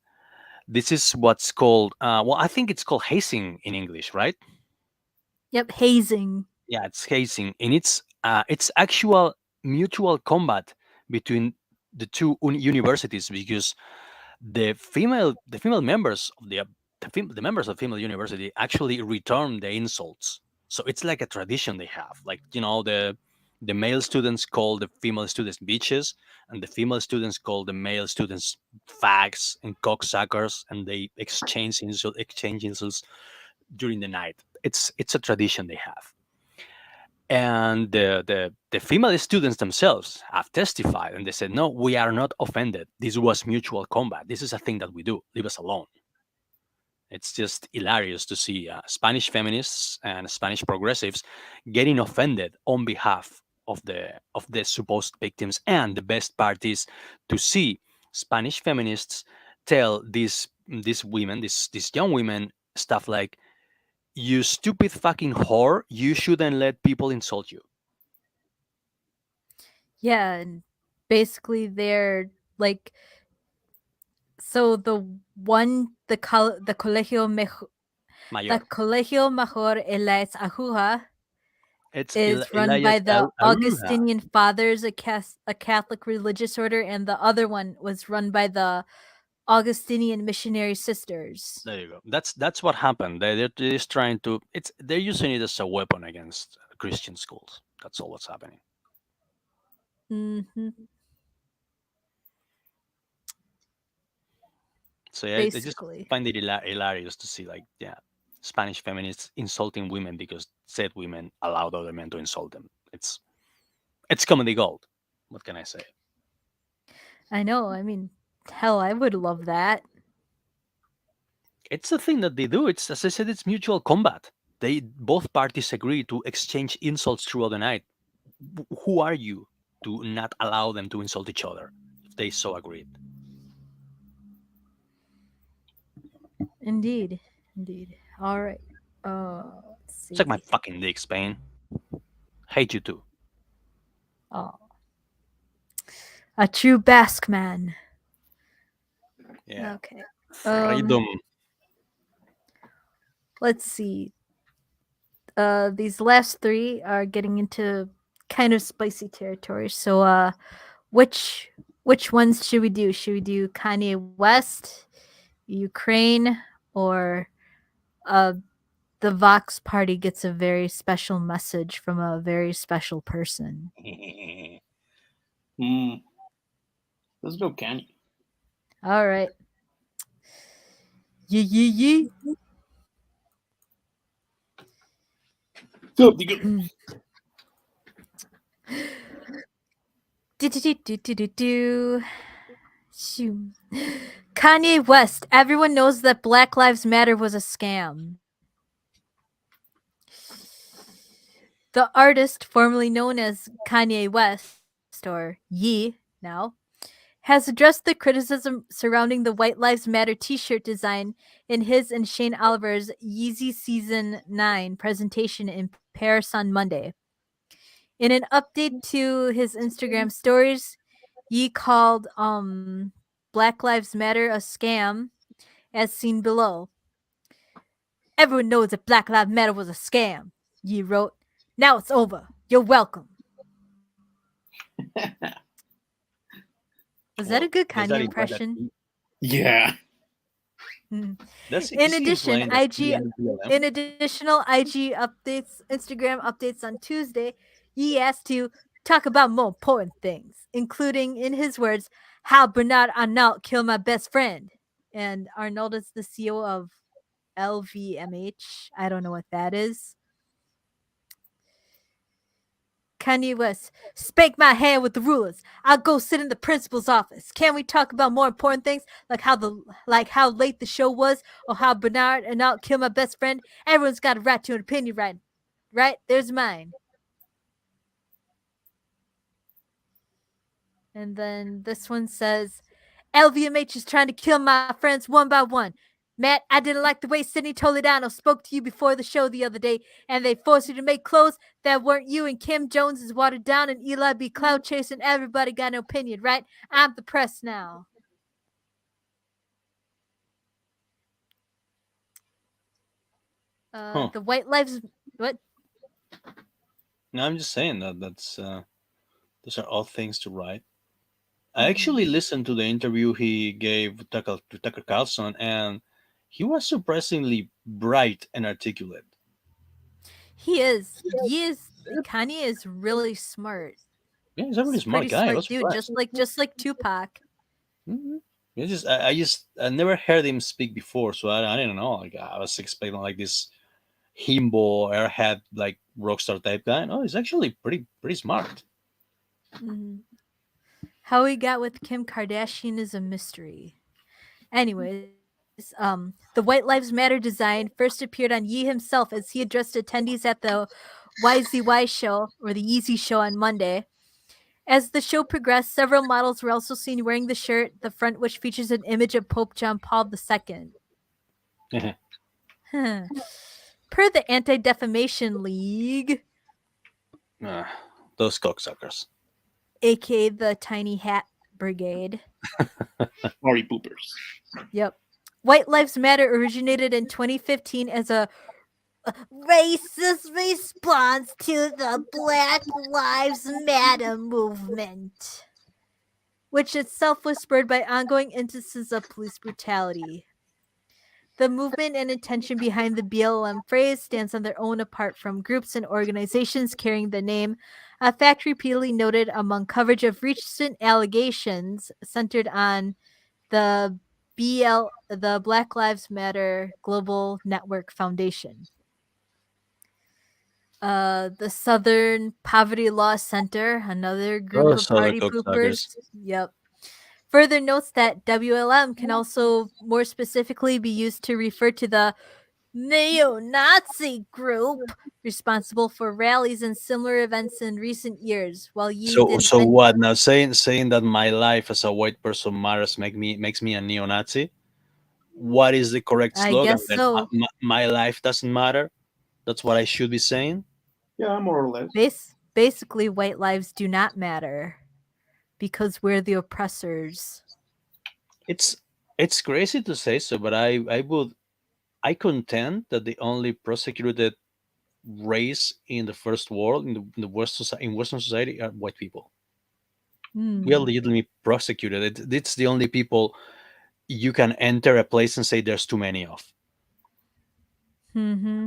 this is what's called well, I think it's called hazing in English, right? Yep, hazing. Yeah, it's hazing, and it's actual mutual combat between the two universities because the female members of the members of female university actually return the insults. So it's like a tradition they have. Like the male students call the female students bitches, and the female students call the male students fags and cocksuckers, and they exchange insults during the night. It's a tradition they have. And the female students themselves have testified and they said, no, we are not offended. This was mutual combat. This is a thing that we do. Leave us alone. It's just hilarious to see Spanish feminists and Spanish progressives getting offended on behalf of the supposed victims. And the best part is to see Spanish feminists tell these women, these young women, stuff like, you stupid fucking whore, you shouldn't let people insult you. Yeah, and basically they're like, so the Mayor. Colegio Mejor Elias Ajuja It's is run by Elias the Aruja. Augustinian Fathers, a Catholic religious order, and the other one was run by the Augustinian Missionary Sisters. There you go. That's what happened. They're just trying to. They're using it as a weapon against Christian schools. That's all what's happening. Hmm. So yeah, I just Basically. find it hilarious to see like yeah, Spanish feminists insulting women because said women allowed other men to insult them. It's comedy gold. What can I say? I know. I mean, hell, I would love that. It's the thing that they do. It's, as I said, it's mutual combat. They both parties agree to exchange insults throughout the night. Who are you to not allow them to insult each other if they so agreed? Indeed. Indeed. All right. Let's Suck my see. fucking dick, Spain. Hate you too. Oh, a true Basque man. Yeah. Okay. Freedom. Let's see. These last three are getting into kind of spicy territory. So, which which ones should we do? Should we do Kanye West, Ukraine, or uh, the Vox Party gets a very special message from a very special person? Hmm. Let's go, Kanye. All right. Yee yee yee. So, you go. Do do do do do do do. Shoo. Kanye West. Everyone knows that Black Lives Matter was a scam. The artist, formerly known as Kanye West, or Ye now, has addressed the criticism surrounding the White Lives Matter t shirt design in his and Shane Oliver's Yeezy Season 9 presentation in Paris on Monday. In an update to his Instagram stories, Ye called Black Lives Matter a scam as seen below. Everyone knows that Black Lives Matter was a scam, Yi wrote. Now it's over. You're welcome. Was that a Well, good does Kanye that imply that impression? Yeah. Hmm. is In he addition, implying that he IG ended BLM? in additional IG updates, Instagram updates on Tuesday, Yi asked to talk about more important things, including, in his words, how Bernard Arnault killed my best friend. And Arnault is the CEO of LVMH. I don't know what that is. Kanye West, spank my hand with the rulers. I'll go sit in the principal's office. Can we talk about more important things, like how late the show was, or how Bernard and I'll kill my best friend? Everyone's got a right to an opinion, right? Right? There's mine. And then this one says, LVMH is trying to kill my friends one by one. Matt, I didn't like the way Sidney Toledano spoke to you before the show the other day, and they forced you to make clothes that weren't you, and Kim Jones is watered down, and Eli be cloud chasing. Everybody got an opinion, right? I'm the press now. Huh. The White Lives. What? No, I'm just saying that those are all things to write. I Mm-hmm. actually listened to the interview he gave to Tucker Carlson, and he was surprisingly bright and articulate. He is. He is. Kanye is really smart. Yeah, he's a He's really a pretty smart guy. I smart was dude, surprised. just like Tupac. Mhm. I never heard him speak before, so I didn't know. Like I was expecting like this himbo airhead like rockstar type guy. No, he's actually pretty smart. Mm-hmm. How he got with Kim Kardashian is a mystery. Anyways, the White Lives Matter design first appeared on Yee himself as he addressed attendees at the YZY show, or the Yeezy show, on Monday. As the show progressed, several models were also seen wearing the shirt, the front which features an image of Pope John Paul II. Huh. Per the Anti Defamation League, Ah, those cocksuckers. aka the Tiny Hat Brigade. Sorry, poopers. Yep. White Lives Matter originated in 2015 as a racist response to the Black Lives Matter movement, which itself was spurred by ongoing instances of police brutality. The movement and intention behind the BLM phrase stands on their own apart from groups and organizations carrying the name, a fact repeatedly noted among coverage of recent allegations centered on the Black Lives Matter Global Network Foundation. The Southern Poverty Law Center, another group of Those other party cocksuckers. poopers. Yep. Further notes that WLM can also more specifically be used to refer to the neo Nazi group responsible for rallies and similar events in recent years, while Yi didn't So what now? Saying that my life as a white person matters makes me a neo-Nazi. What is the correct I slogan? guess That so. my life doesn't matter. That's what I should be saying. Yeah, more or less. Basically, white lives do not matter because we're the oppressors. It's it's crazy to say so, but I contend that the only prosecuted race in the first world in the in Western society are white people. We are Hmm. legitimately prosecuted. It's the only people you can enter a place and say there's too many of. Mm-hmm.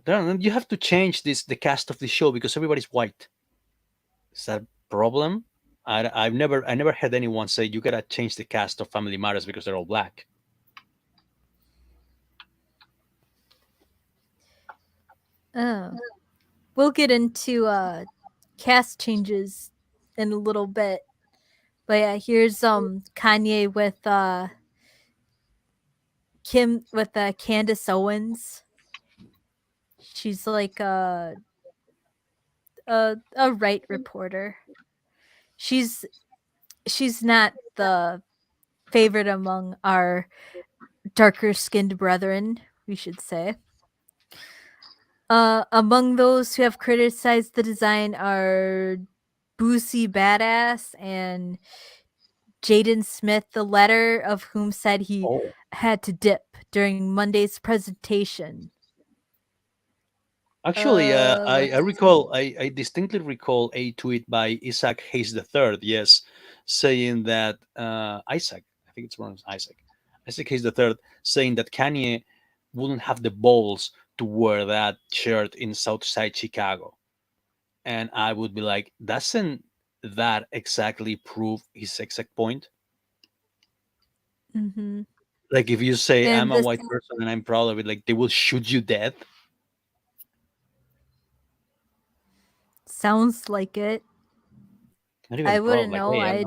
Then you have to change the cast of the show because everybody's white. Is that a problem? I never heard anyone say you gotta change the cast of Family Matters because they're all black. Oh. We'll get into cast changes in a little bit. But yeah, here's Kanye with Candace Owens. She's like a right reporter. She's she's not the favorite among our darker skinned brethren, we should say. Among those who have criticized the design are Boosie Badass and Jaden Smith the letter, of whom said he Oh, had to dip during Monday's presentation. actually, I Let's see. recall, I distinctly recall a tweet by Isaac Hayes III, yes, saying that Isaac, I think it's pronounced Isaac, Isaac Hayes III, saying that Kanye wouldn't have the balls to wear that shirt in Southside Chicago. And I would be like, doesn't that exactly prove his exact point? Hmm. Like, if you say, And I'm a this white person and I'm proud of it, like, they will shoot you dead. sounds like it. Not even I proud, wouldn't like, know. hey,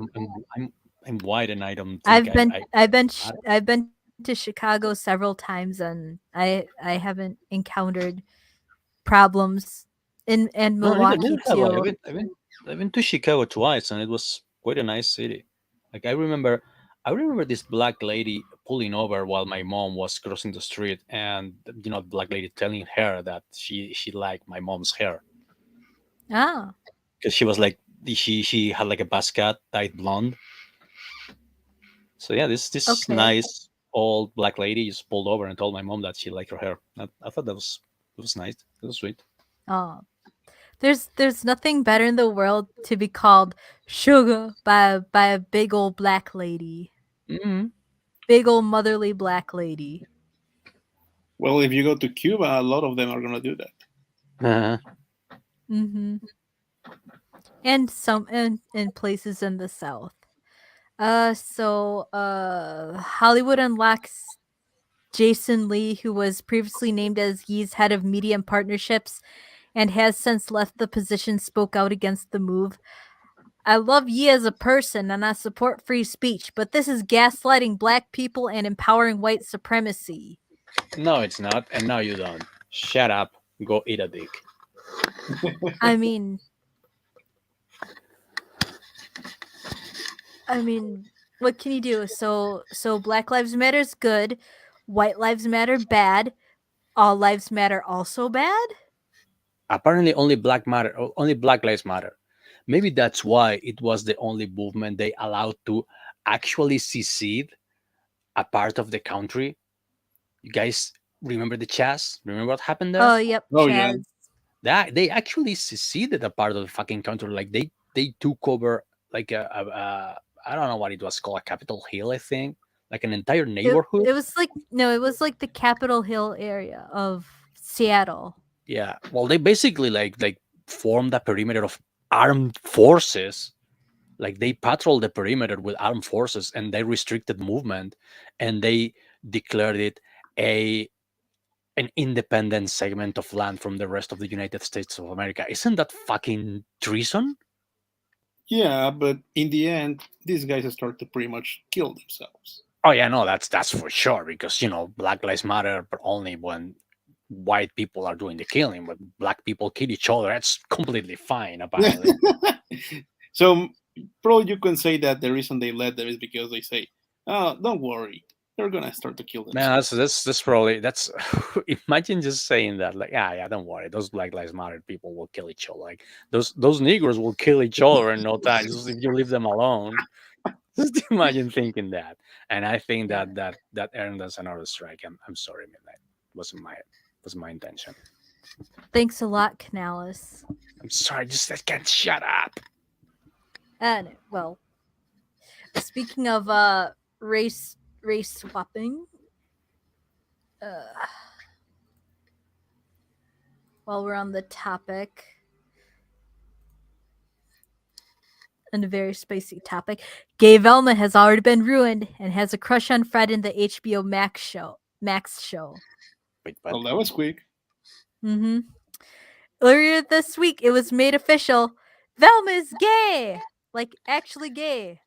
I I'm white and I don't think I've been I I've been matter. I've been to Chicago several times, and I haven't encountered problems in No, neither Milwaukee have I. too. I've been to Chicago twice, and it was quite a nice city. Like, I remember this black lady pulling over while my mom was crossing the street, and the black lady telling her that she liked my mom's hair Ah, because she was like she had like a buzz cut dyed blonde. So yeah, this okay. nice old black lady just pulled over and told my mom that she liked her hair. I thought that was it was nice. It was sweet. Oh, there's nothing better in the world to be called sugar by a big old black lady, Mm-hmm. big old motherly black lady. Well, if you go to Cuba, a lot of them are gonna do that. Uh-huh. Mm-hmm. And some in places in the South. Hollywood unlocks Jason Lee, who was previously named as Yee's head of media and partnerships and has since left the position, spoke out against the move. I love Yee as a person and I support free speech, but this is gaslighting black people and empowering white supremacy. No, it's not, and no, you don't. Shut up. Go eat a dick. I mean, I mean, what can you do? So Black Lives Matter is good, White Lives Matter bad, All Lives Matter also bad? Apparently, only Black Lives Matter. Maybe that's why it was the only movement they allowed to actually secede a part of the country. You guys remember the Chaz? Remember what happened there? Oh, yep, Oh yeah, Chaz. That they actually seceded a part of the fucking country. Like, they took over like a I don't know what it was called, a Capitol Hill, I think, like an entire neighborhood. It was like no, it was like the Capitol Hill area of Seattle. Yeah, well, they basically like formed a perimeter of armed forces. Like, they patrolled the perimeter with armed forces, and they restricted movement, and they declared it a an independent segment of land from the rest of the United States of America. Isn't that fucking treason? yeah, but in the end, these guys start to pretty much kill themselves. Oh yeah, no, that's for sure, because Black Lives Matter, but only when white people are doing the killing. But black people kill each other, that's completely fine, apparently. So probably you can say that the reason they let them is because they say, "Oh, don't worry, they're gonna start to kill Man, themselves." that's probably that's imagine just saying that, like, yeah, don't worry, those Black Lives Matter people will kill each other. Like, those Negroes will kill each other in no time, just if you leave them alone. Just imagine thinking that. And I think Yeah. that earned us another strike. I'm sorry, Midnight. Wasn't my intention. Thanks a lot, Canales. I'm sorry, just I can't shut up. And well, speaking of race swapping, uh, while we're on the topic, and a very spicy topic, Gay Velma has already been ruined and has a crush on Fred in the HBO Max show. Max show. Wait, Well, what? that was quick. Mm-hmm. Earlier this week, it was made official. Velma is gay, like actually gay.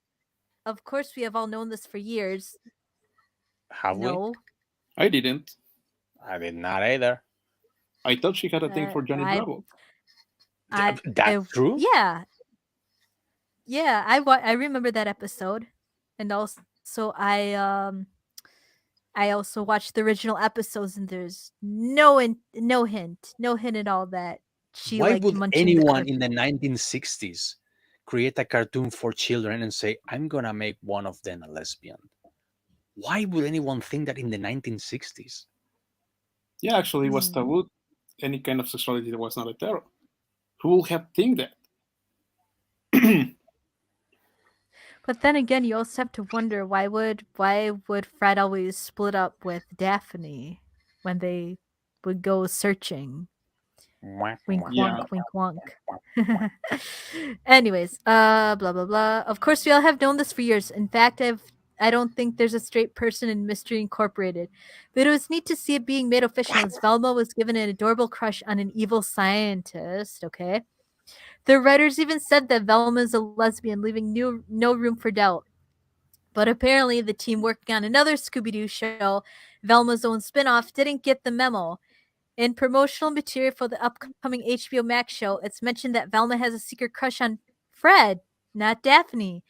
Of course, we have all known this for years. Have we? No, I didn't. I did not either. I thought she had a thing uh, for Johnny I, Bravo. That's true. yeah, yeah. I remember that episode, and also I also watched the original episodes, and there's no hint at all that she Why like would munching the anyone in carpet. the 1960s create a cartoon for children and say, I'm gonna make one of them a lesbian. Why would anyone think that in the 1960s? Yeah, actually, it was Mm. taboo. Any kind of sexuality that was not hetero. Who would have think that? But then again, you also have to wonder why would Fred always split up with Daphne when they would go searching? Wink Yeah, wonk, wink wonk. Anyways, blah blah blah. Of course, we all have known this for years. In fact, I don't think there's a straight person in Mystery Incorporated. But it was neat to see it being made official as Velma was given an adorable crush on an evil scientist, okay? The writers even said that Velma is a lesbian, leaving no room for doubt. But apparently, the team working on another Scooby Doo show, Velma's own spin off, didn't get the memo. In promotional material for the upcoming HBO Max show, it's mentioned that Velma has a secret crush on Fred, not Daphne.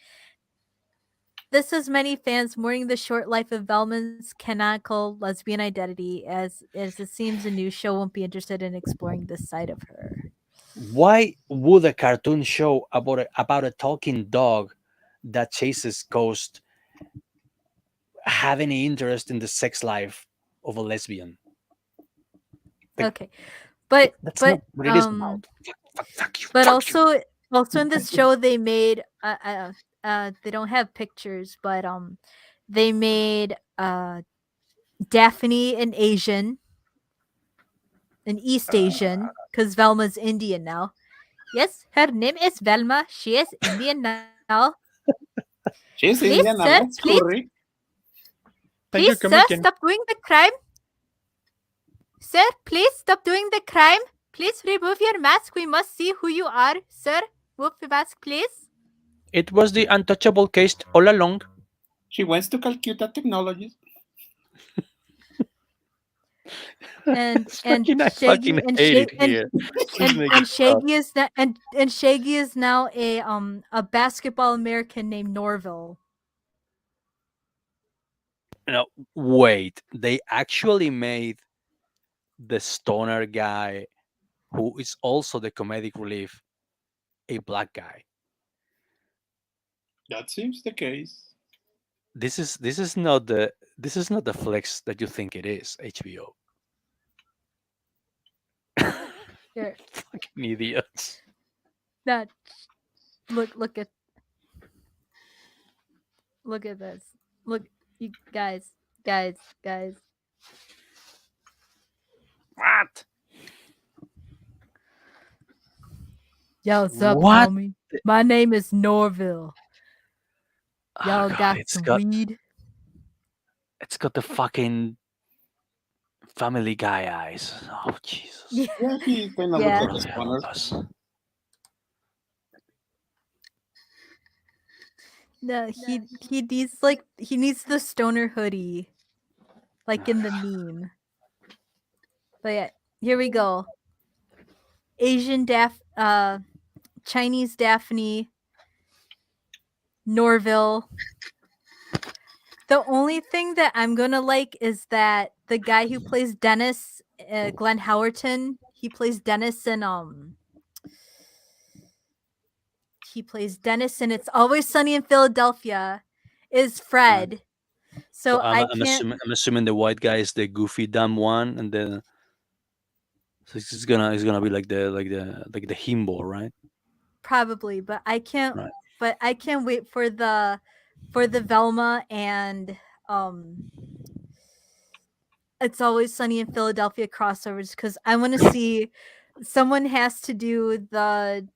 This has many fans mourning the short life of Velma's canonical lesbian identity, as it seems the new show won't be interested in exploring this side of her. Why would a cartoon show about a talking dog that chases ghosts have any interest in the sex life of a lesbian? Like, Okay, but that's not but what it is um about. Fuck you, but fuck you. also in this show they made they don't have pictures, but they made Daphne an Asian, an East Asian, because Velma's Indian now. Yes, her name is Velma. She is Indian now. Please, she's sir, Indian, and please, that's correct. Thank you, come sir, again. stop doing the crime. Sir, please stop doing the crime. Please remove your mask. We must see who you are. Sir, remove the mask, please. It was the untouchable case all along. She went to Calcutta Technologies. And It's and fucking, I fucking Shaggy and hate it Shaggy here. Please make it and stop. Shaggy is now and Shaggy is now a basketball American named Norville. No, wait. They actually made the stoner guy, who is also the comedic relief, a black guy. That seems the case. This is not the flex that you think it is. HBO. Here, Fucking idiots. that look at this. Look, you guys. What? Yo, what's up, What? homie? My name is Norville. Oh Y'all god, got it's some got weed? it's got the fucking Family Guy eyes. Oh Yeah. Jesus. Yeah, he kind of looks Yeah. like a Lord stoner. help us. No, he needs the stoner hoodie, like in the meme. But yeah, here we go. Asian Chinese Daphne, Norville. The only thing that I'm gonna like is that the guy who plays Dennis, Glenn Howerton, he plays Dennis in It's Always Sunny in Philadelphia, is Right. Fred. So So I'm I I'm can't assuming I'm assuming the white guy is the goofy dumb one, and then so it's gonna be like the himbo, right? probably, but Right. I can't wait for the Velma and um It's Always Sunny in Philadelphia crossovers, because I want to see someone has to do the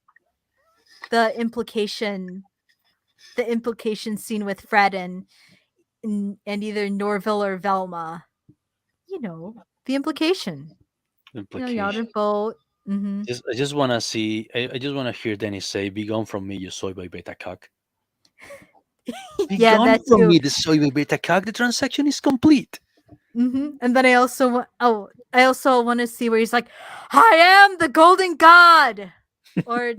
implication the implication scene with Fred and either Norville or Velma. You know, the implication. You're on a Implication. boat. Hmm. I just wanna see. I just wanna hear Dennis say, "Be gone from me, you soy boy beta cock. Be Yeah, gone that from too. me, the soy boy beta cock. The transaction is complete." And then I also want to see where he's like, "I am the golden god," or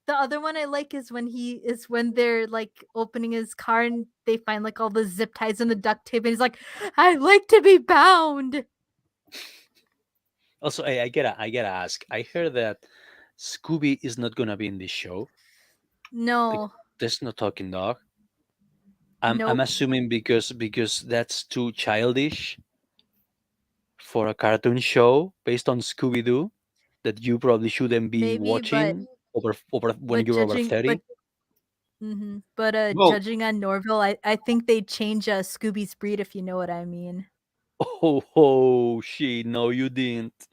the other one I like is when they're like opening his car and they find like all the zip ties and the duct tape and he's like, "I like to be bound." Also, I gotta ask. I heard that Scooby is not gonna be in this show. Like, No, there's no talking dog. I'm nope. assuming because that's too childish for a cartoon show based on Scooby Doo that you probably shouldn't be Maybe, watching over when but you're over judging, but 30. but Well, judging on Norville, I think they change Scooby's breed if you know what I mean. Oh shit! No, you didn't.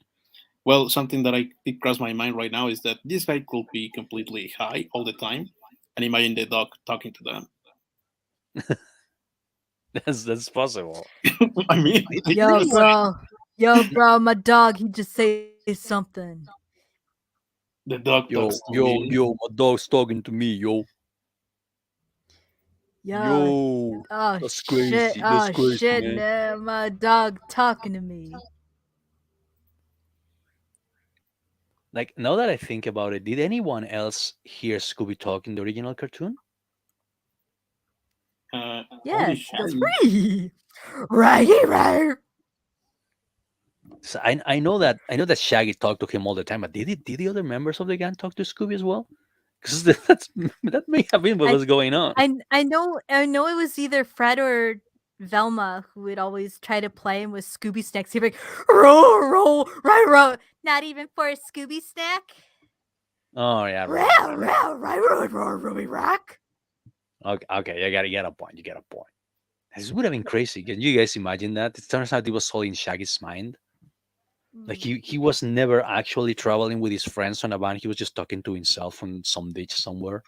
well, something that I it crossed my mind right now is that this guy could be completely high all the time, and imagine the dog talking to them. That's possible. I mean, I Yo, really It's want bro, yo, bro, my dog, he just say something. the dog talks to me. yo, my dog's talking to me, yo, Yo, yo. That's crazy. That's oh crazy, shit, man. man, my dog talking to me. Like, now that I think about it, did anyone else hear Scooby talk in the original cartoon? Only Yes, he goes, Shaggy. "Ree, right, right." So I know that Shaggy talked to him all the time, but did the other members of the gang talk to Scooby as well? Because that's that may have been what I was going on. I know it was either Fred or Velma who would always try to play him with Scooby snacks. He'd be like, roll, roll, right, roll. Not even for a Scooby snack. Oh yeah, Row, right, right, right. row, right, roll, roll, Ruby Rock. Okay, okay, you got a point. You got a point. This would have been crazy. Can you guys imagine that? It turns out it was all in Shaggy's mind. Like Mm, he was never actually traveling with his friends on a van. He was just talking to himself on some ditch somewhere.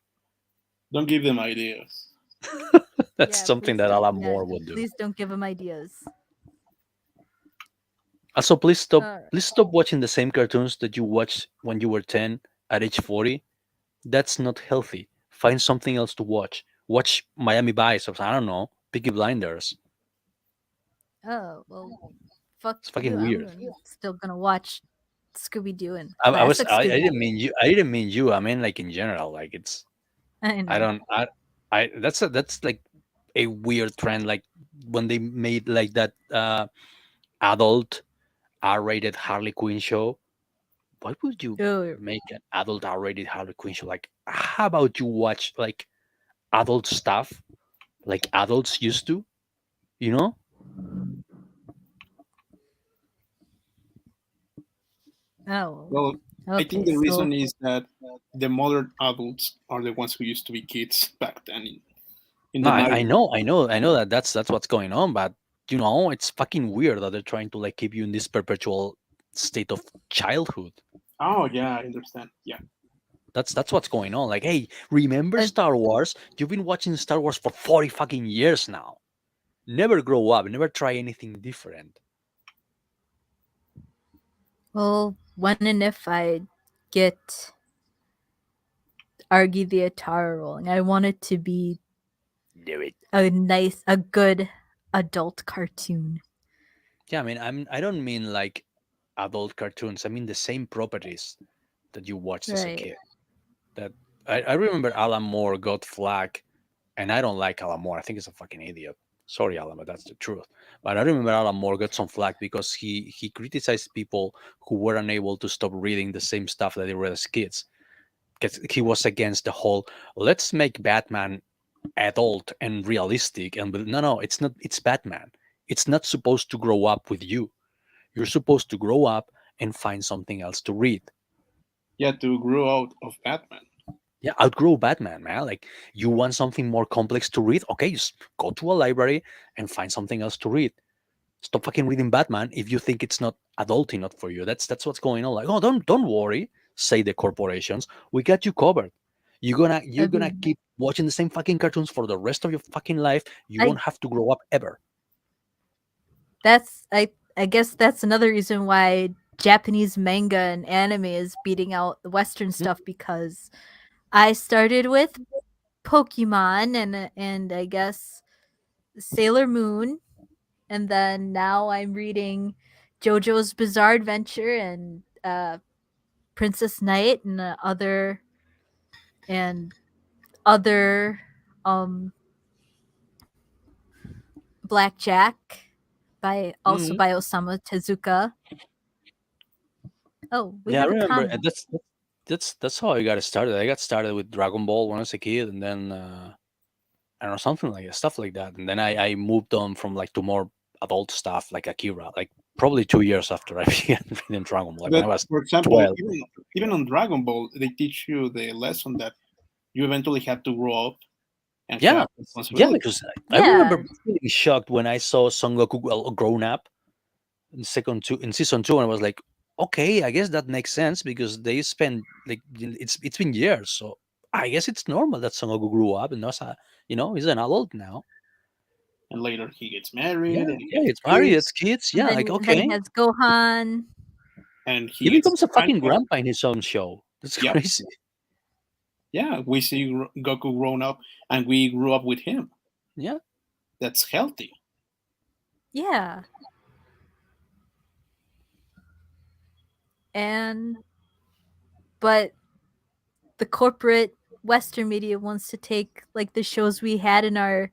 Don't give them ideas. That's yeah, something please that don't. Alan Yeah, Moore would do. please don't give him ideas. Also, All right. please stop watching the same cartoons that you watched when you were 10 at age 40. That's not healthy. Find something else to watch. Watch Miami Vice or I don't know, Peaky Blinders. Oh well, fuck It's you. fucking weird. Still gonna watch Scooby Doo and I was classic I Scooby didn't Doo. mean you. I didn't mean you. I mean like in general. Like it's I I know. don't I that's like a weird trend. Like when they made like that adult R-rated Harley Quinn show. Why would you Oh, make an adult R-rated Harley Quinn show? Like how about you watch like adult stuff like adults used to? You know? oh, Well, I think okay. the So, reason is that the modern adults are the ones who used to be kids back then in No, the 90s. I know that that's what's going on, but you know, it's fucking weird that they're trying to like keep you in this perpetual state of childhood. Oh, yeah, I understand. Yeah. That's what's going on. Like, hey, remember uh, Star Wars? You've been watching Star Wars for 40 fucking years now. Never grow up, never try anything different. well, when and if I get Argy the Atara rolling, I want it to be Do it. a good adult cartoon. Yeah, I mean, I don't mean like adult cartoons. I mean the same properties that you watched as a Right. kid. That I remember Alan Moore got flack, and I don't like Alan Moore. I think he's a fucking idiot. Sorry, Alan, but that's the truth. But I remember Alan Moore got some flack because he criticized people who were unable to stop reading the same stuff that they read as kids. Because he was against the whole let's make Batman adult and realistic. And no, it's not. It's Batman. It's not supposed to grow up with you. You're supposed to grow up and find something else to read. Yeah, to grow out of Batman. Yeah, outgrow Batman, man. Like you want something more complex to read? Okay, just go to a library and find something else to read. Stop fucking reading Batman if you think it's not adult enough for you. That's what's going on. Like, oh, don't worry, say the corporations. We got you covered. I You're gonna mean, keep watching the same fucking cartoons for the rest of your fucking life. You I won't have to grow up ever. that's I guess that's another reason why Japanese manga and anime is beating out the Western Mm, stuff because I started with Pokemon and I guess Sailor Moon, and then now I'm reading JoJo's Bizarre Adventure and Princess Knight and and other um Blackjack by also mm. by Osamu Tezuka. Oh, we Yeah, I have a remember. comment. that's how I got started. I got started with Dragon Ball when I was a kid, and then I don't know, something like stuff like that, and then I moved on from like to more adult stuff like Akira, like probably 2 years after I began reading Dragon Ball, like when But I was for example, 12. even on Dragon Ball, they teach you the lesson that you eventually have to grow up and Yeah, have yeah, responsibilities. because I Yeah. remember feeling shocked when I saw Son Goku grown up in season two, and I was like, okay, I guess that makes sense because they spent like it's been years, so I guess it's normal that Son Goku grew up and knows, he's an adult now. And later he gets married Yeah, and he yeah, gets it's married, kids it's kids. And Yeah, then like he okay, has Gohan. and he he gets becomes a fucking grandpa. grandpa in his own show. That's Yep. crazy. Yeah, we see Goku grown up and we grew up with him. Yeah, That's healthy. Yeah. And but the corporate Western media wants to take like the shows we had in our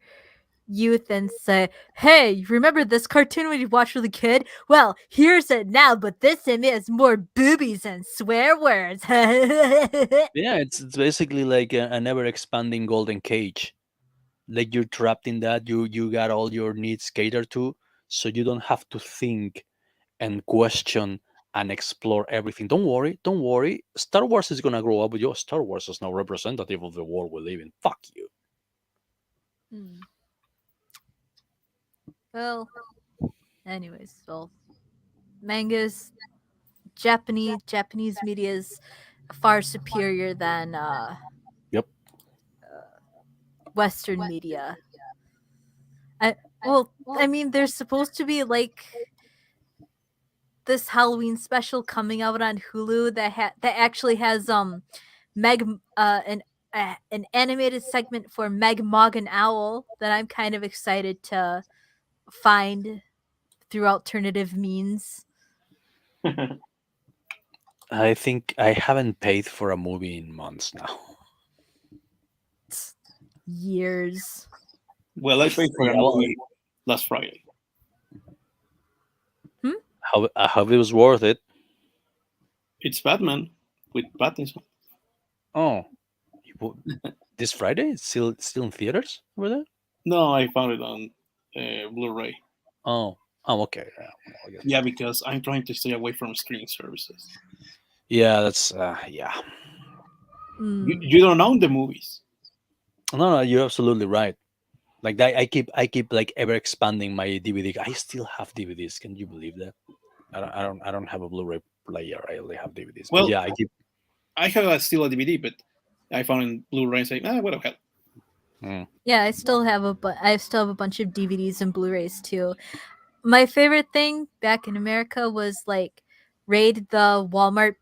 youth and say, "Hey, you remember this cartoon when you watched with a kid? Well, here's it now, but this time it has more boobies and swear words." yeah, it's basically like an ever expanding golden cage. Like you're trapped in that. You got all your needs catered to, so you don't have to think and question and explore everything. Don't worry, don't worry. Star Wars is gonna grow up with you. Star Wars is now representative of the world we live in. Fuck you. Hmm. Well, anyways, well, mangas, Japanese media is far superior than Yep. Western media. I well, I mean, there's supposed to be like this Halloween special coming out on Hulu that actually has Meg an animated segment for Meg Mog and Owl that I'm kind of excited to find through alternative means. I think I haven't paid for a movie in months now. Years. Well, I paid for a Yeah, well, movie last Friday. Hmm? I hope it was worth it. It's Batman with Pattinson. Oh, you- this Friday? It's still in theaters over there? No, I found it on Blu-ray. Oh, oh, okay. Yeah, well, I guess. Yeah, because I'm trying to stay away from streaming services. Yeah, that's yeah. Mm. You don't own the movies. No, no, you're absolutely right. Like that, I keep like ever expanding my DVD. I still have DVDs. Can you believe that? I don't have a Blu-ray player. I only have DVDs. But Well, yeah, I keep. I have still a DVD, but I found in Blu-ray and say, what the hell? Mm. Yeah, I still have a bunch of DVDs and Blu-rays too. My favorite thing back in America was like raid the Walmart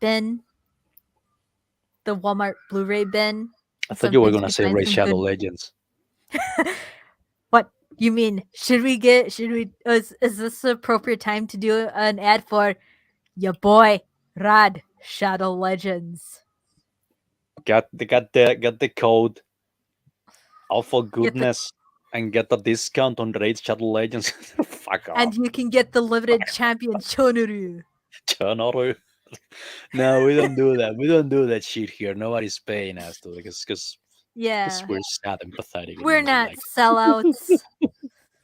Blu-ray bin, I and thought you were sometimes gonna you say find Raid some Shadow good. Legends. What you mean? Should we? Is this the appropriate time to do an ad for your boy Rad Shadow Legends? Got the code Awful Get the Goodness and get a discount on Raid Shadow Legends. Fuck and off, you can get the limited champion Chonuru. Chonoru. No, we don't do that. We don't do that shit here. Nobody's paying us to because Yeah, we're sad and pathetic and we're nobody not likes. sellouts.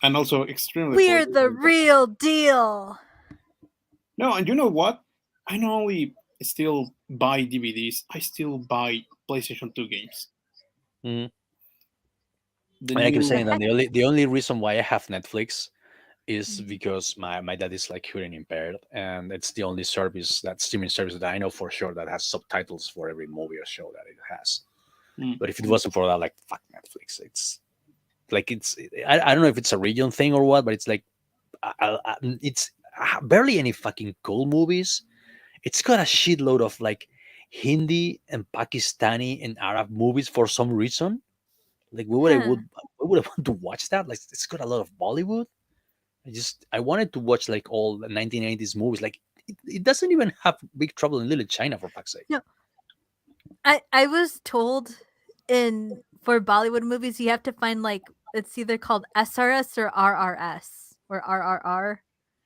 And also extremely We're political. the real deal. No, and you know what? I not only still buy DVDs, I still buy PlayStation 2 games. Mhm. The And I keep The new saying that heck? the only reason why I have Netflix is Mm. because my dad is like hearing impaired, and it's the only streaming service that I know for sure that has subtitles for every movie or show that it has. Mm. But if it wasn't for that, like fuck Netflix, it's like I don't know if it's a region thing or what, but it's like it's barely any fucking cool movies. It's got a shitload of like Hindi and Pakistani and Arab movies for some reason. Like Huh. why would I want to watch that? Like it's got a lot of Bollywood. I wanted to watch like all the 1980s movies. Like it doesn't even have Big Trouble in Little China for fuck's sake. No, I was told in for Bollywood movies you have to find like it's either called SRS or RRS or RRR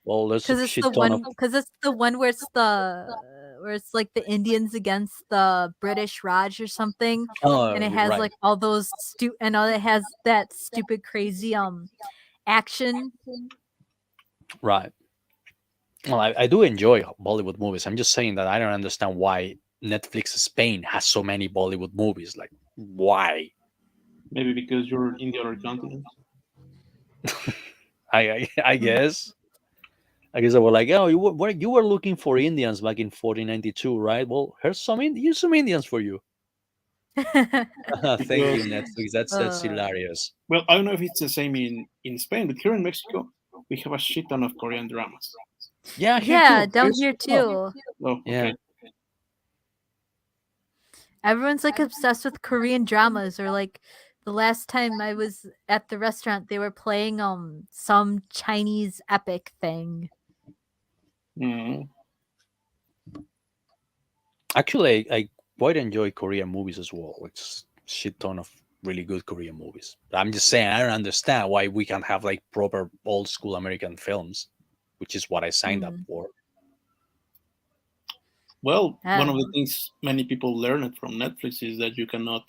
Well, there's a shit ton of because it's the one where it's the where it's like the Indians against the British Raj or something, Oh, and it has right, like all those and all it has that stupid crazy action. right. Well, I do enjoy Bollywood movies. I'm just saying that I don't understand why Netflix Spain has so many Bollywood movies. Like, why? Maybe because you're in the other continent. I guess. I guess I were like, oh, you were looking for Indians back in 1492, right? Well, here's some Indians for you. Thank you, Because Netflix. That's uh, hilarious. well, I don't know if it's the same in Spain, but here in Mexico we have a shit ton of Korean dramas. Yeah, here yeah, too. down here Oh, too. oh, Yeah. okay. Everyone's like obsessed with Korean dramas, or like the last time I was at the restaurant, they were playing some Chinese epic thing. Mm. Actually, I quite enjoy Korean movies as well. Like shit ton of really good Korean movies. But I'm just saying I don't understand why we can't have like proper old school American films, which is what I signed up Hmm. for. Well, I one don't of the know. things many people learned from Netflix is that you cannot.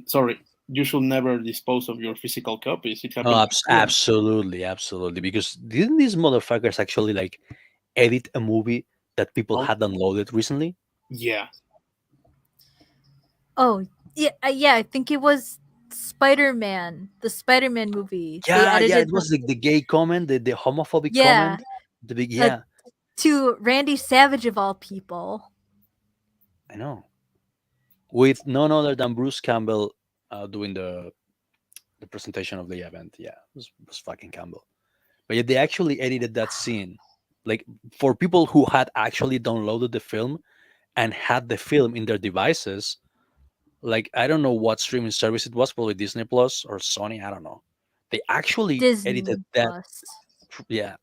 Sorry, you should never dispose of your physical copies. It Oh, happened here. absolutely, absolutely. Because didn't these motherfuckers actually like edit a movie that people Oh, had downloaded recently? yeah. Oh, yeah, yeah, I think it was Spider-Man, the Spider-Man movie. They Yeah, yeah. It edited the was the gay comment, the homophobic yeah, comment. The big uh, yeah. to Randy Savage of all people. I know. With none other than Bruce Campbell doing the presentation of the event. Yeah, it was fucking Campbell. But yeah, they actually edited that scene. Like for people who had actually downloaded the film and had the film in their devices, like I don't know what streaming service it was, probably Disney Plus or Sony, I don't know. They actually edited Disney that. Plus. Yeah,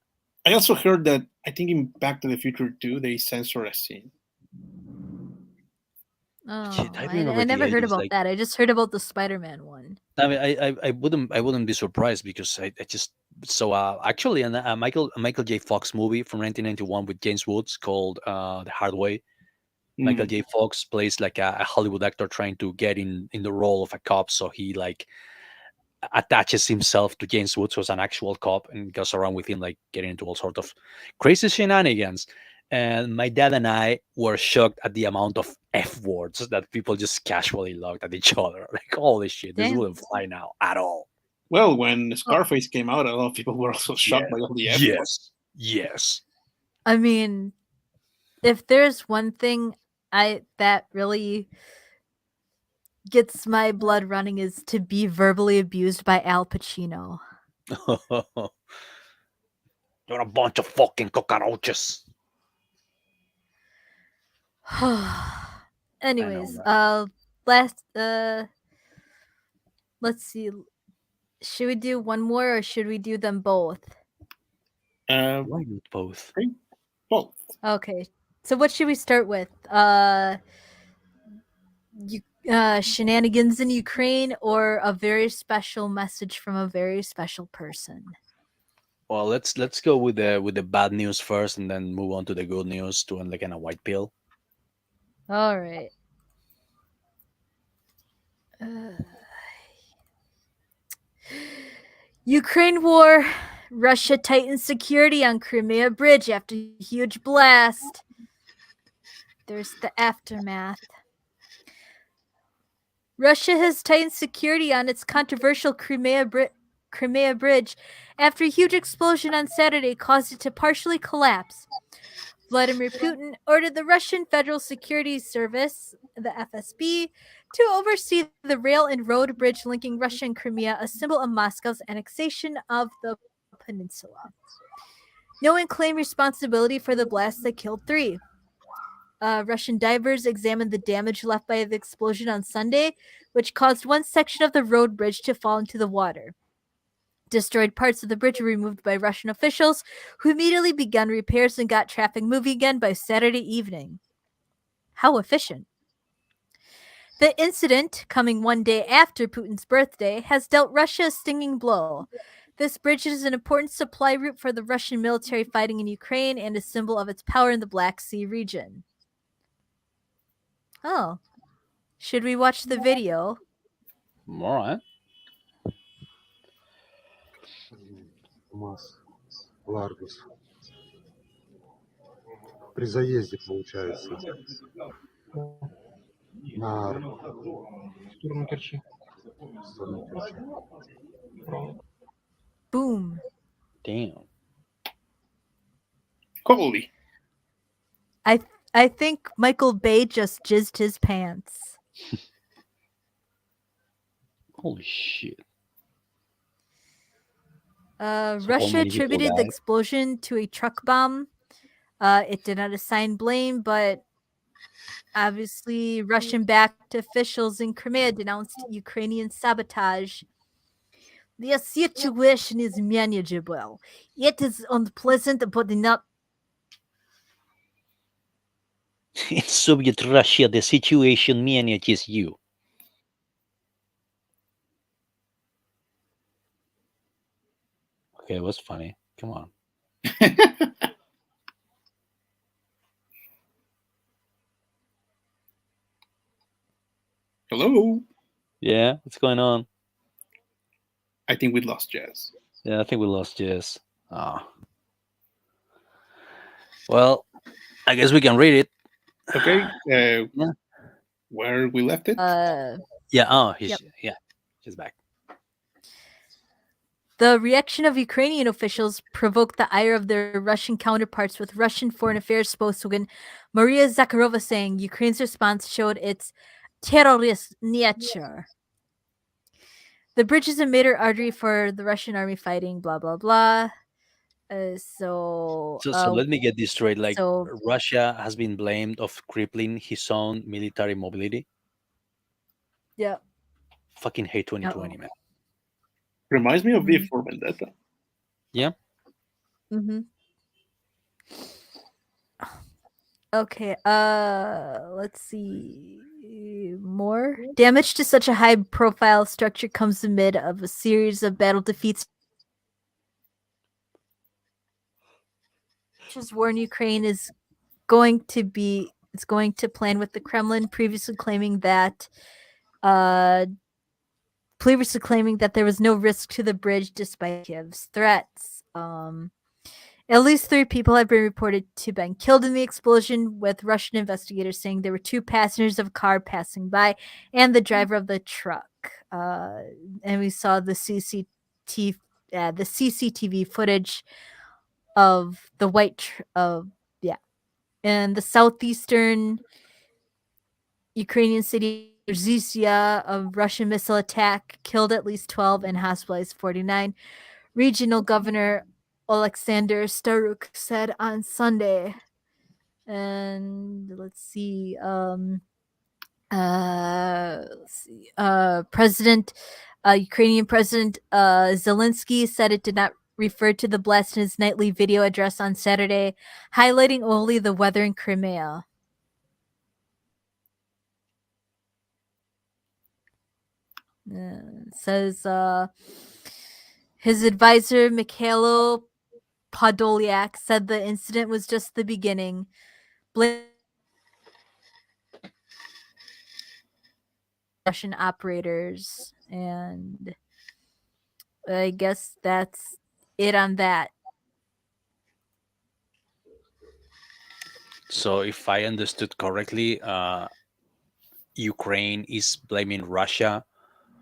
I also heard that I think in Back to the Future 2 they censor a scene. shit, Oh, I I remember the never heard 80s. about Like, that. I just heard about the Spider-Man one. I mean, I wouldn't be surprised because I just so actually a Michael J. Fox movie from 1991 with James Woods called The Hard Way. Michael Mm. J. Fox plays like a Hollywood actor trying to get in the role of a cop, so he like attaches himself to James Woods, who's an actual cop, and goes around with him, like getting into all sort of crazy shenanigans. And my dad and I were shocked at the amount of F words that people just casually looked at each other. Like, holy shit, this Damn. wouldn't fly now at all. Well, when Oh, Scarface came out, a lot of people were also shocked Yeah. by all the F words. Yes. Yes. I mean, if there's one thing I that really gets my blood running is to be verbally abused by Al Pacino. You're a bunch of fucking cockroaches. I know, Anyways, right? last let's see. Should we do one more or should we do them both? Uh, Why not both? okay, well, Okay. So what should we start with? You, shenanigans in Ukraine or a very special message from a very special person? Well, let's go with the bad news first, and then move on to the good news to like in a white pill. All right. Uh, Ukraine war. Russia tightens security on Crimea Bridge after huge blast. There's the aftermath. Russia has tightened security on its controversial Crimea Bridge after a huge explosion on Saturday caused it to partially collapse. Vladimir Putin ordered the Russian Federal Security Service, the FSB, to oversee the rail and road bridge linking Russia and Crimea, a symbol of Moscow's annexation of the peninsula. No one claimed responsibility for the blast that killed 3. Russian divers examined the damage left by the explosion on Sunday, which caused one section of the road bridge to fall into the water. Destroyed parts of the bridge were removed by Russian officials, who immediately began repairs and got traffic moving again by Saturday evening. How efficient. The incident, coming one day after Putin's birthday, has dealt Russia a stinging blow. This bridge is an important supply route for the Russian military fighting in Ukraine and a symbol of its power in the Black Sea region. Oh, should we watch the video? All right. Масс, Ларгус. При заезде, получается, на Сторону Керчи. сторону Керчи. Boom. Damn. Holy. I think Michael Bay just jizzed his pants. Holy shit. Russia many people attributed the died? explosion to a truck bomb. It did not assign blame, but obviously Russian-backed officials in Crimea denounced Ukrainian sabotage. The situation is manageable. It is unpleasant, but not. In Soviet Russia, the situation manages you. Okay, it was funny. Come on. Hello. Yeah, what's going on? I think we lost Jazz. Yeah, I think we lost Jess. Ah. Well, I guess we can read it. Okay. Yeah. Where we left it? Yeah. Oh, he's Yep. yeah, he's back. The reaction of Ukrainian officials provoked the ire of their Russian counterparts, with Russian Foreign Affairs spokeswoman Maria Zakharova saying Ukraine's response showed its terrorist nature. The bridge is a major artery for the Russian army fighting, blah, blah, blah. So let me get this straight. Like, so- Russia has been blamed of crippling his own military mobility. Yeah. Fucking hate 2020, man. Reminds me of V Mhm. for Vendetta. Yeah. Mm-hmm. Okay, let's see. More damage to such a high-profile structure comes amid of a series of battle defeats. Russia's war in Ukraine is going to plan with the Kremlin, previously claiming that there was no risk to the bridge despite Kiev's threats. At least 3 people have been reported to have been killed in the explosion, with Russian investigators saying there were 2 passengers of a car passing by and the driver of the truck. And we saw the CCTV footage of the white in the southeastern Ukrainian city Zyzia, a Russian missile attack killed at least 12 and hospitalized 49. Regional Governor Alexander Staruk said on Sunday. And let's see. Ukrainian President Zelensky said it did not refer to the blast in his nightly video address on Saturday, highlighting only the weather in Crimea. Says his advisor Mikhailo Podolyak said the incident was just the beginning. Russian operators, and I guess that's it on that. So if I understood correctly, Ukraine is blaming Russia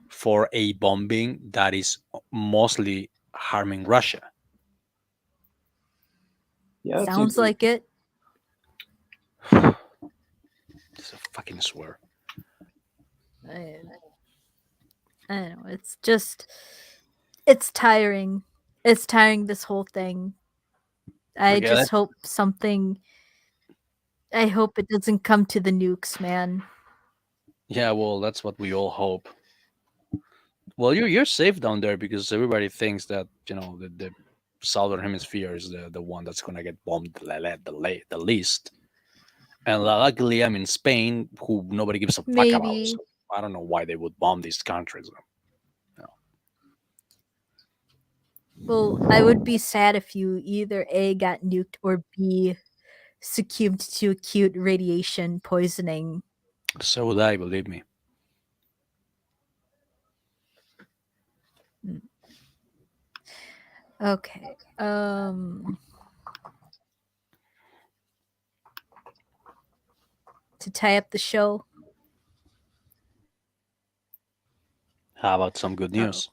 for a bombing that is mostly harming Russia. Yeah, that Sounds seems like it. It's a fucking swear. I don't know. It's just, it's tiring. It's tiring, this whole thing. I Forget just it. hope something. I hope it doesn't come to the nukes, man. Yeah, well, that's what we all hope. Well, you're safe down there because everybody thinks that the southern hemisphere is the one that's gonna get bombed the least. And luckily, I'm in Spain, who nobody gives a fuck about. Maybe. So I don't know why they would bomb these countries. Well, I would be sad if you either A, got nuked, or B, succumbed to acute radiation poisoning. So would I, believe me. Mm. Okay. To tie up the show. How about some good Oh, news?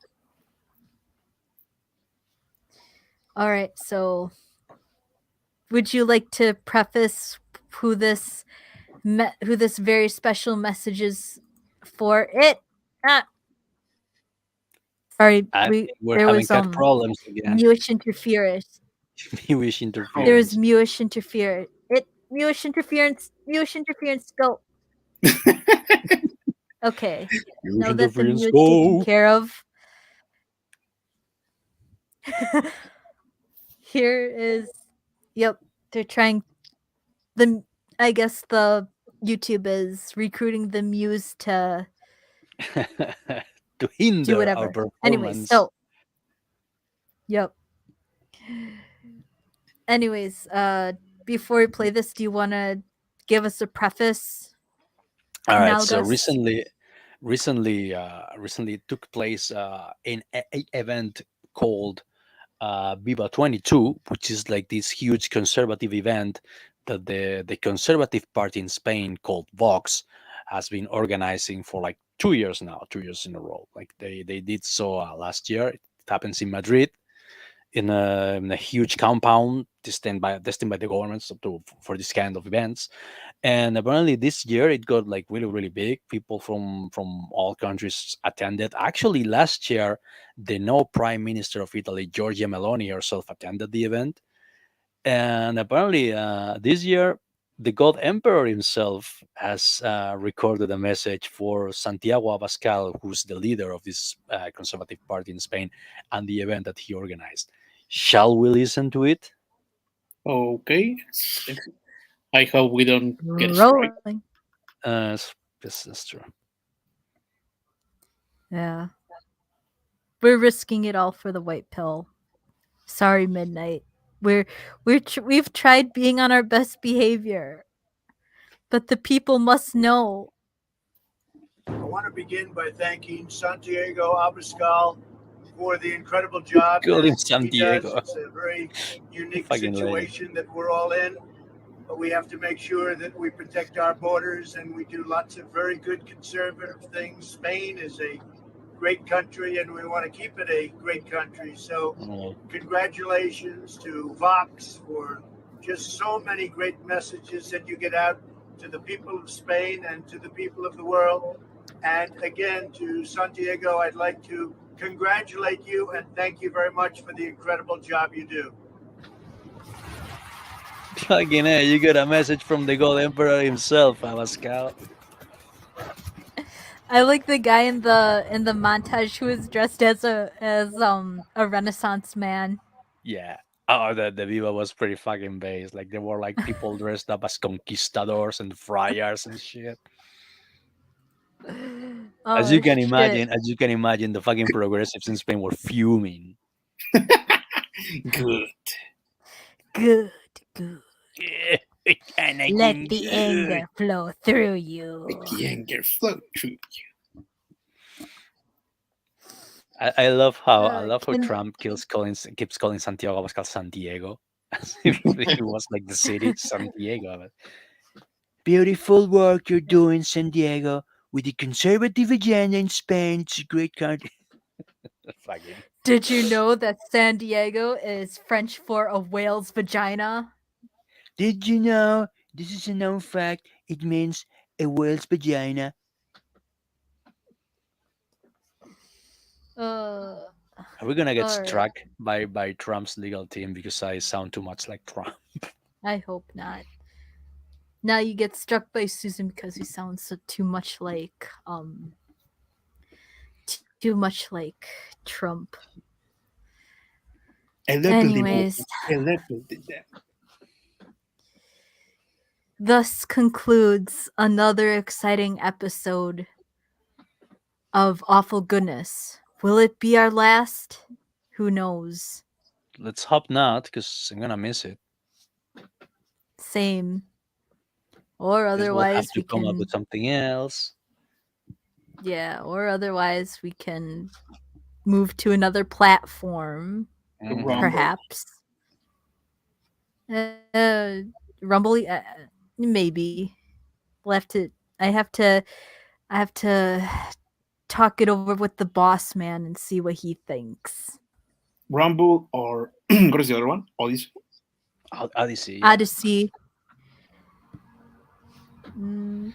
all right. So, would you like to preface who this who this very special message is for? Ah, sorry, I think we're there having was cat problems again. muish interference. You wish There Oh. was interference. muish interference. Muish interference. Muish interference. Go. Okay. You wish Now that the interference. mew is taken Go. care of, here is. Yep, they're trying. The I guess the YouTube is recruiting the muse to To do hinder our whatever. Anyways, performance. so yep. Anyways, before we play this, do you want to give us a preface, All right. So Nalgas? recently it took place in a event called Viva 22, which is like this huge conservative event that the Conservative Party in Spain called Vox has been organizing for like 2 years now, 2 years in a row. Like they did so last year. It happens in Madrid in a huge compound destined by the government for this kind of events. And apparently this year it got like really really big. People from all countries attended. Actually, last year the now Prime Minister of Italy, Giorgia Meloni, herself attended the event. And apparently this year the God Emperor himself has recorded a message for Santiago Abascal, who's the leader of this conservative party in Spain, and the event that he organized. Shall we listen to it? Okay. I hope we don't get a strike. Rolling. This is true. Yeah, we're risking it all for the white pill. Sorry, Midnight. We've tried being on our best behavior, but the people must know. I want to begin by thanking Santiago Abascal for the incredible job Call him that San he does. Diego. It's a very unique Fucking legend. situation that we're all in, but we have to make sure that we protect our borders and we do lots of very good conservative things. Spain is a great country and we want to keep it a great country. So, Oh, congratulations to Vox for just so many great messages that you get out to the people of Spain and to the people of the world. And again, to Santiago, I'd like to congratulate you and thank you very much for the incredible job you do. fucking hell, you got a message from the God Emperor himself, Abascal. I like the guy in the montage who was dressed as a Renaissance man. Yeah. Oh, the Viva was pretty fucking based. Like there were like people dressed up as conquistadors and friars and shit. Oh shit! As you can imagine, the fucking progressives in Spain were fuming. Good. Good, good. And I Let can the good. anger flow through Let you. the anger flow through. I love how Can Trump keeps calling Santiago Abascal San Diego, as if he was like the city San Diego. But beautiful work you're doing, San Diego, with the conservative agenda in Spain. It's a great country. Fucking. Did you know that San Diego is French for a whale's vagina? Did you know? This is a known fact. It means a whale's vagina. Uh, Are we gonna get all right. struck by Trump's legal team because I sound too much like Trump? I hope not. Now you get struck by Susan because you sound so too much Trump. Anyways, Aleppo did that. thus concludes another exciting episode of Awful Goodness. Will it be our last? Who knows? Let's hope not, because I'm gonna miss it. Same. Or This will have otherwise to we come up can, with something else. yeah, or otherwise we can move to another platform, The Mhm. Rumble. perhaps. Rumble, maybe. We'll have to. I have to. I have to talk it over with the boss man and see what he thinks. Rumble or what is the other one? Odyssey. Odyssey, yeah. Odyssey. Mm,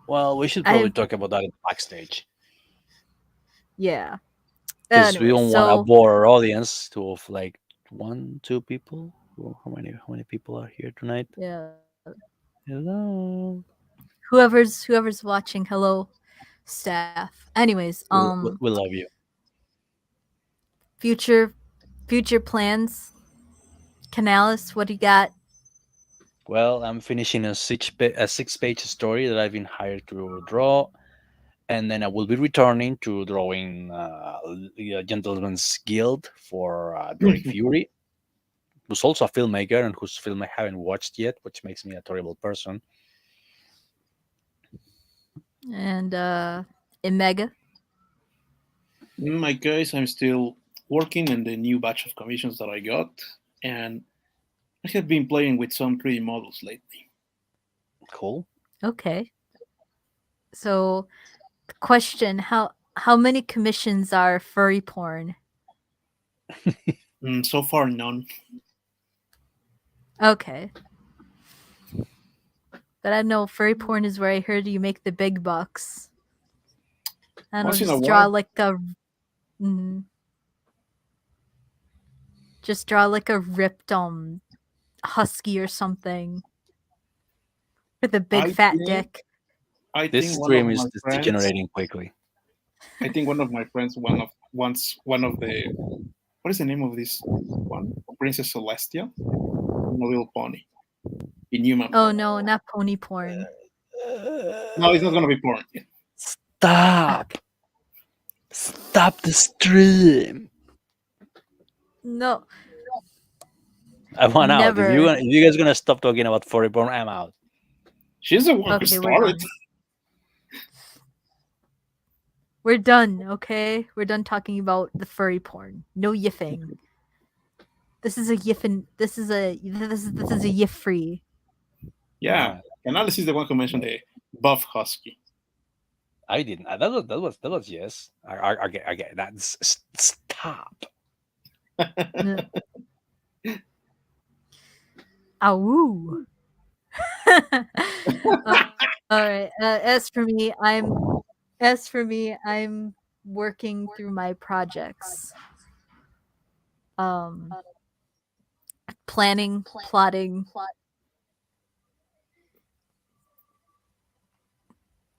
Well, we should I probably talk about that in backstage yeah. because we Anyway, don't want to so bore our audience to of like one, two people. Well, how many people are here tonight? yeah, Hello. whoever's watching, hello, staff. Anyways, We love you. future plans. Canalis, what do you got? Well, I'm finishing a 6-page story that I've been hired to draw, and then I will be returning to drawing the Gentleman's Guild for Derek Fury, who's also a filmmaker and whose film I haven't watched yet, which makes me a terrible person. And Imega. My guys, I'm still working on the new batch of commissions that I got, and I have been playing with some 3D models lately. Cool. Okay. So, the question: how many commissions are furry porn? So far, none. Okay. But I know furry porn is where I heard you make the big bucks. I don't know, Once in a just draw while, like a. Mhm. Just draw like a ripped husky or something with a big I fat think dick. I This think one stream of is my friends. degenerating quickly. I think one of my friends, one of the what is the name of this one? Princess Celestia, and a little pony in human Oh form. no, not pony porn. No, it's not gonna be porn. Stop! Stop the stream! No, I want out. never. If you guys gonna stop talking about furry porn, I'm out. She's the one who Okay, we're started. done. We're done, okay? We're done talking about the furry porn. No yiffing. This is a yiffin. This is a yiff free. Yeah, Canales is the one who mentioned the buff husky. I didn't. That was yes. I get that. Stop. Ow. All right. As for me, I'm working through my projects. Um, planning, plotting,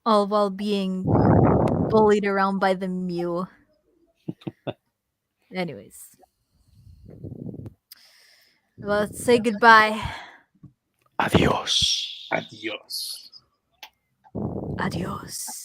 all while being bullied around by the Mew. Anyways, let's say goodbye. Adios. Adios. Adios.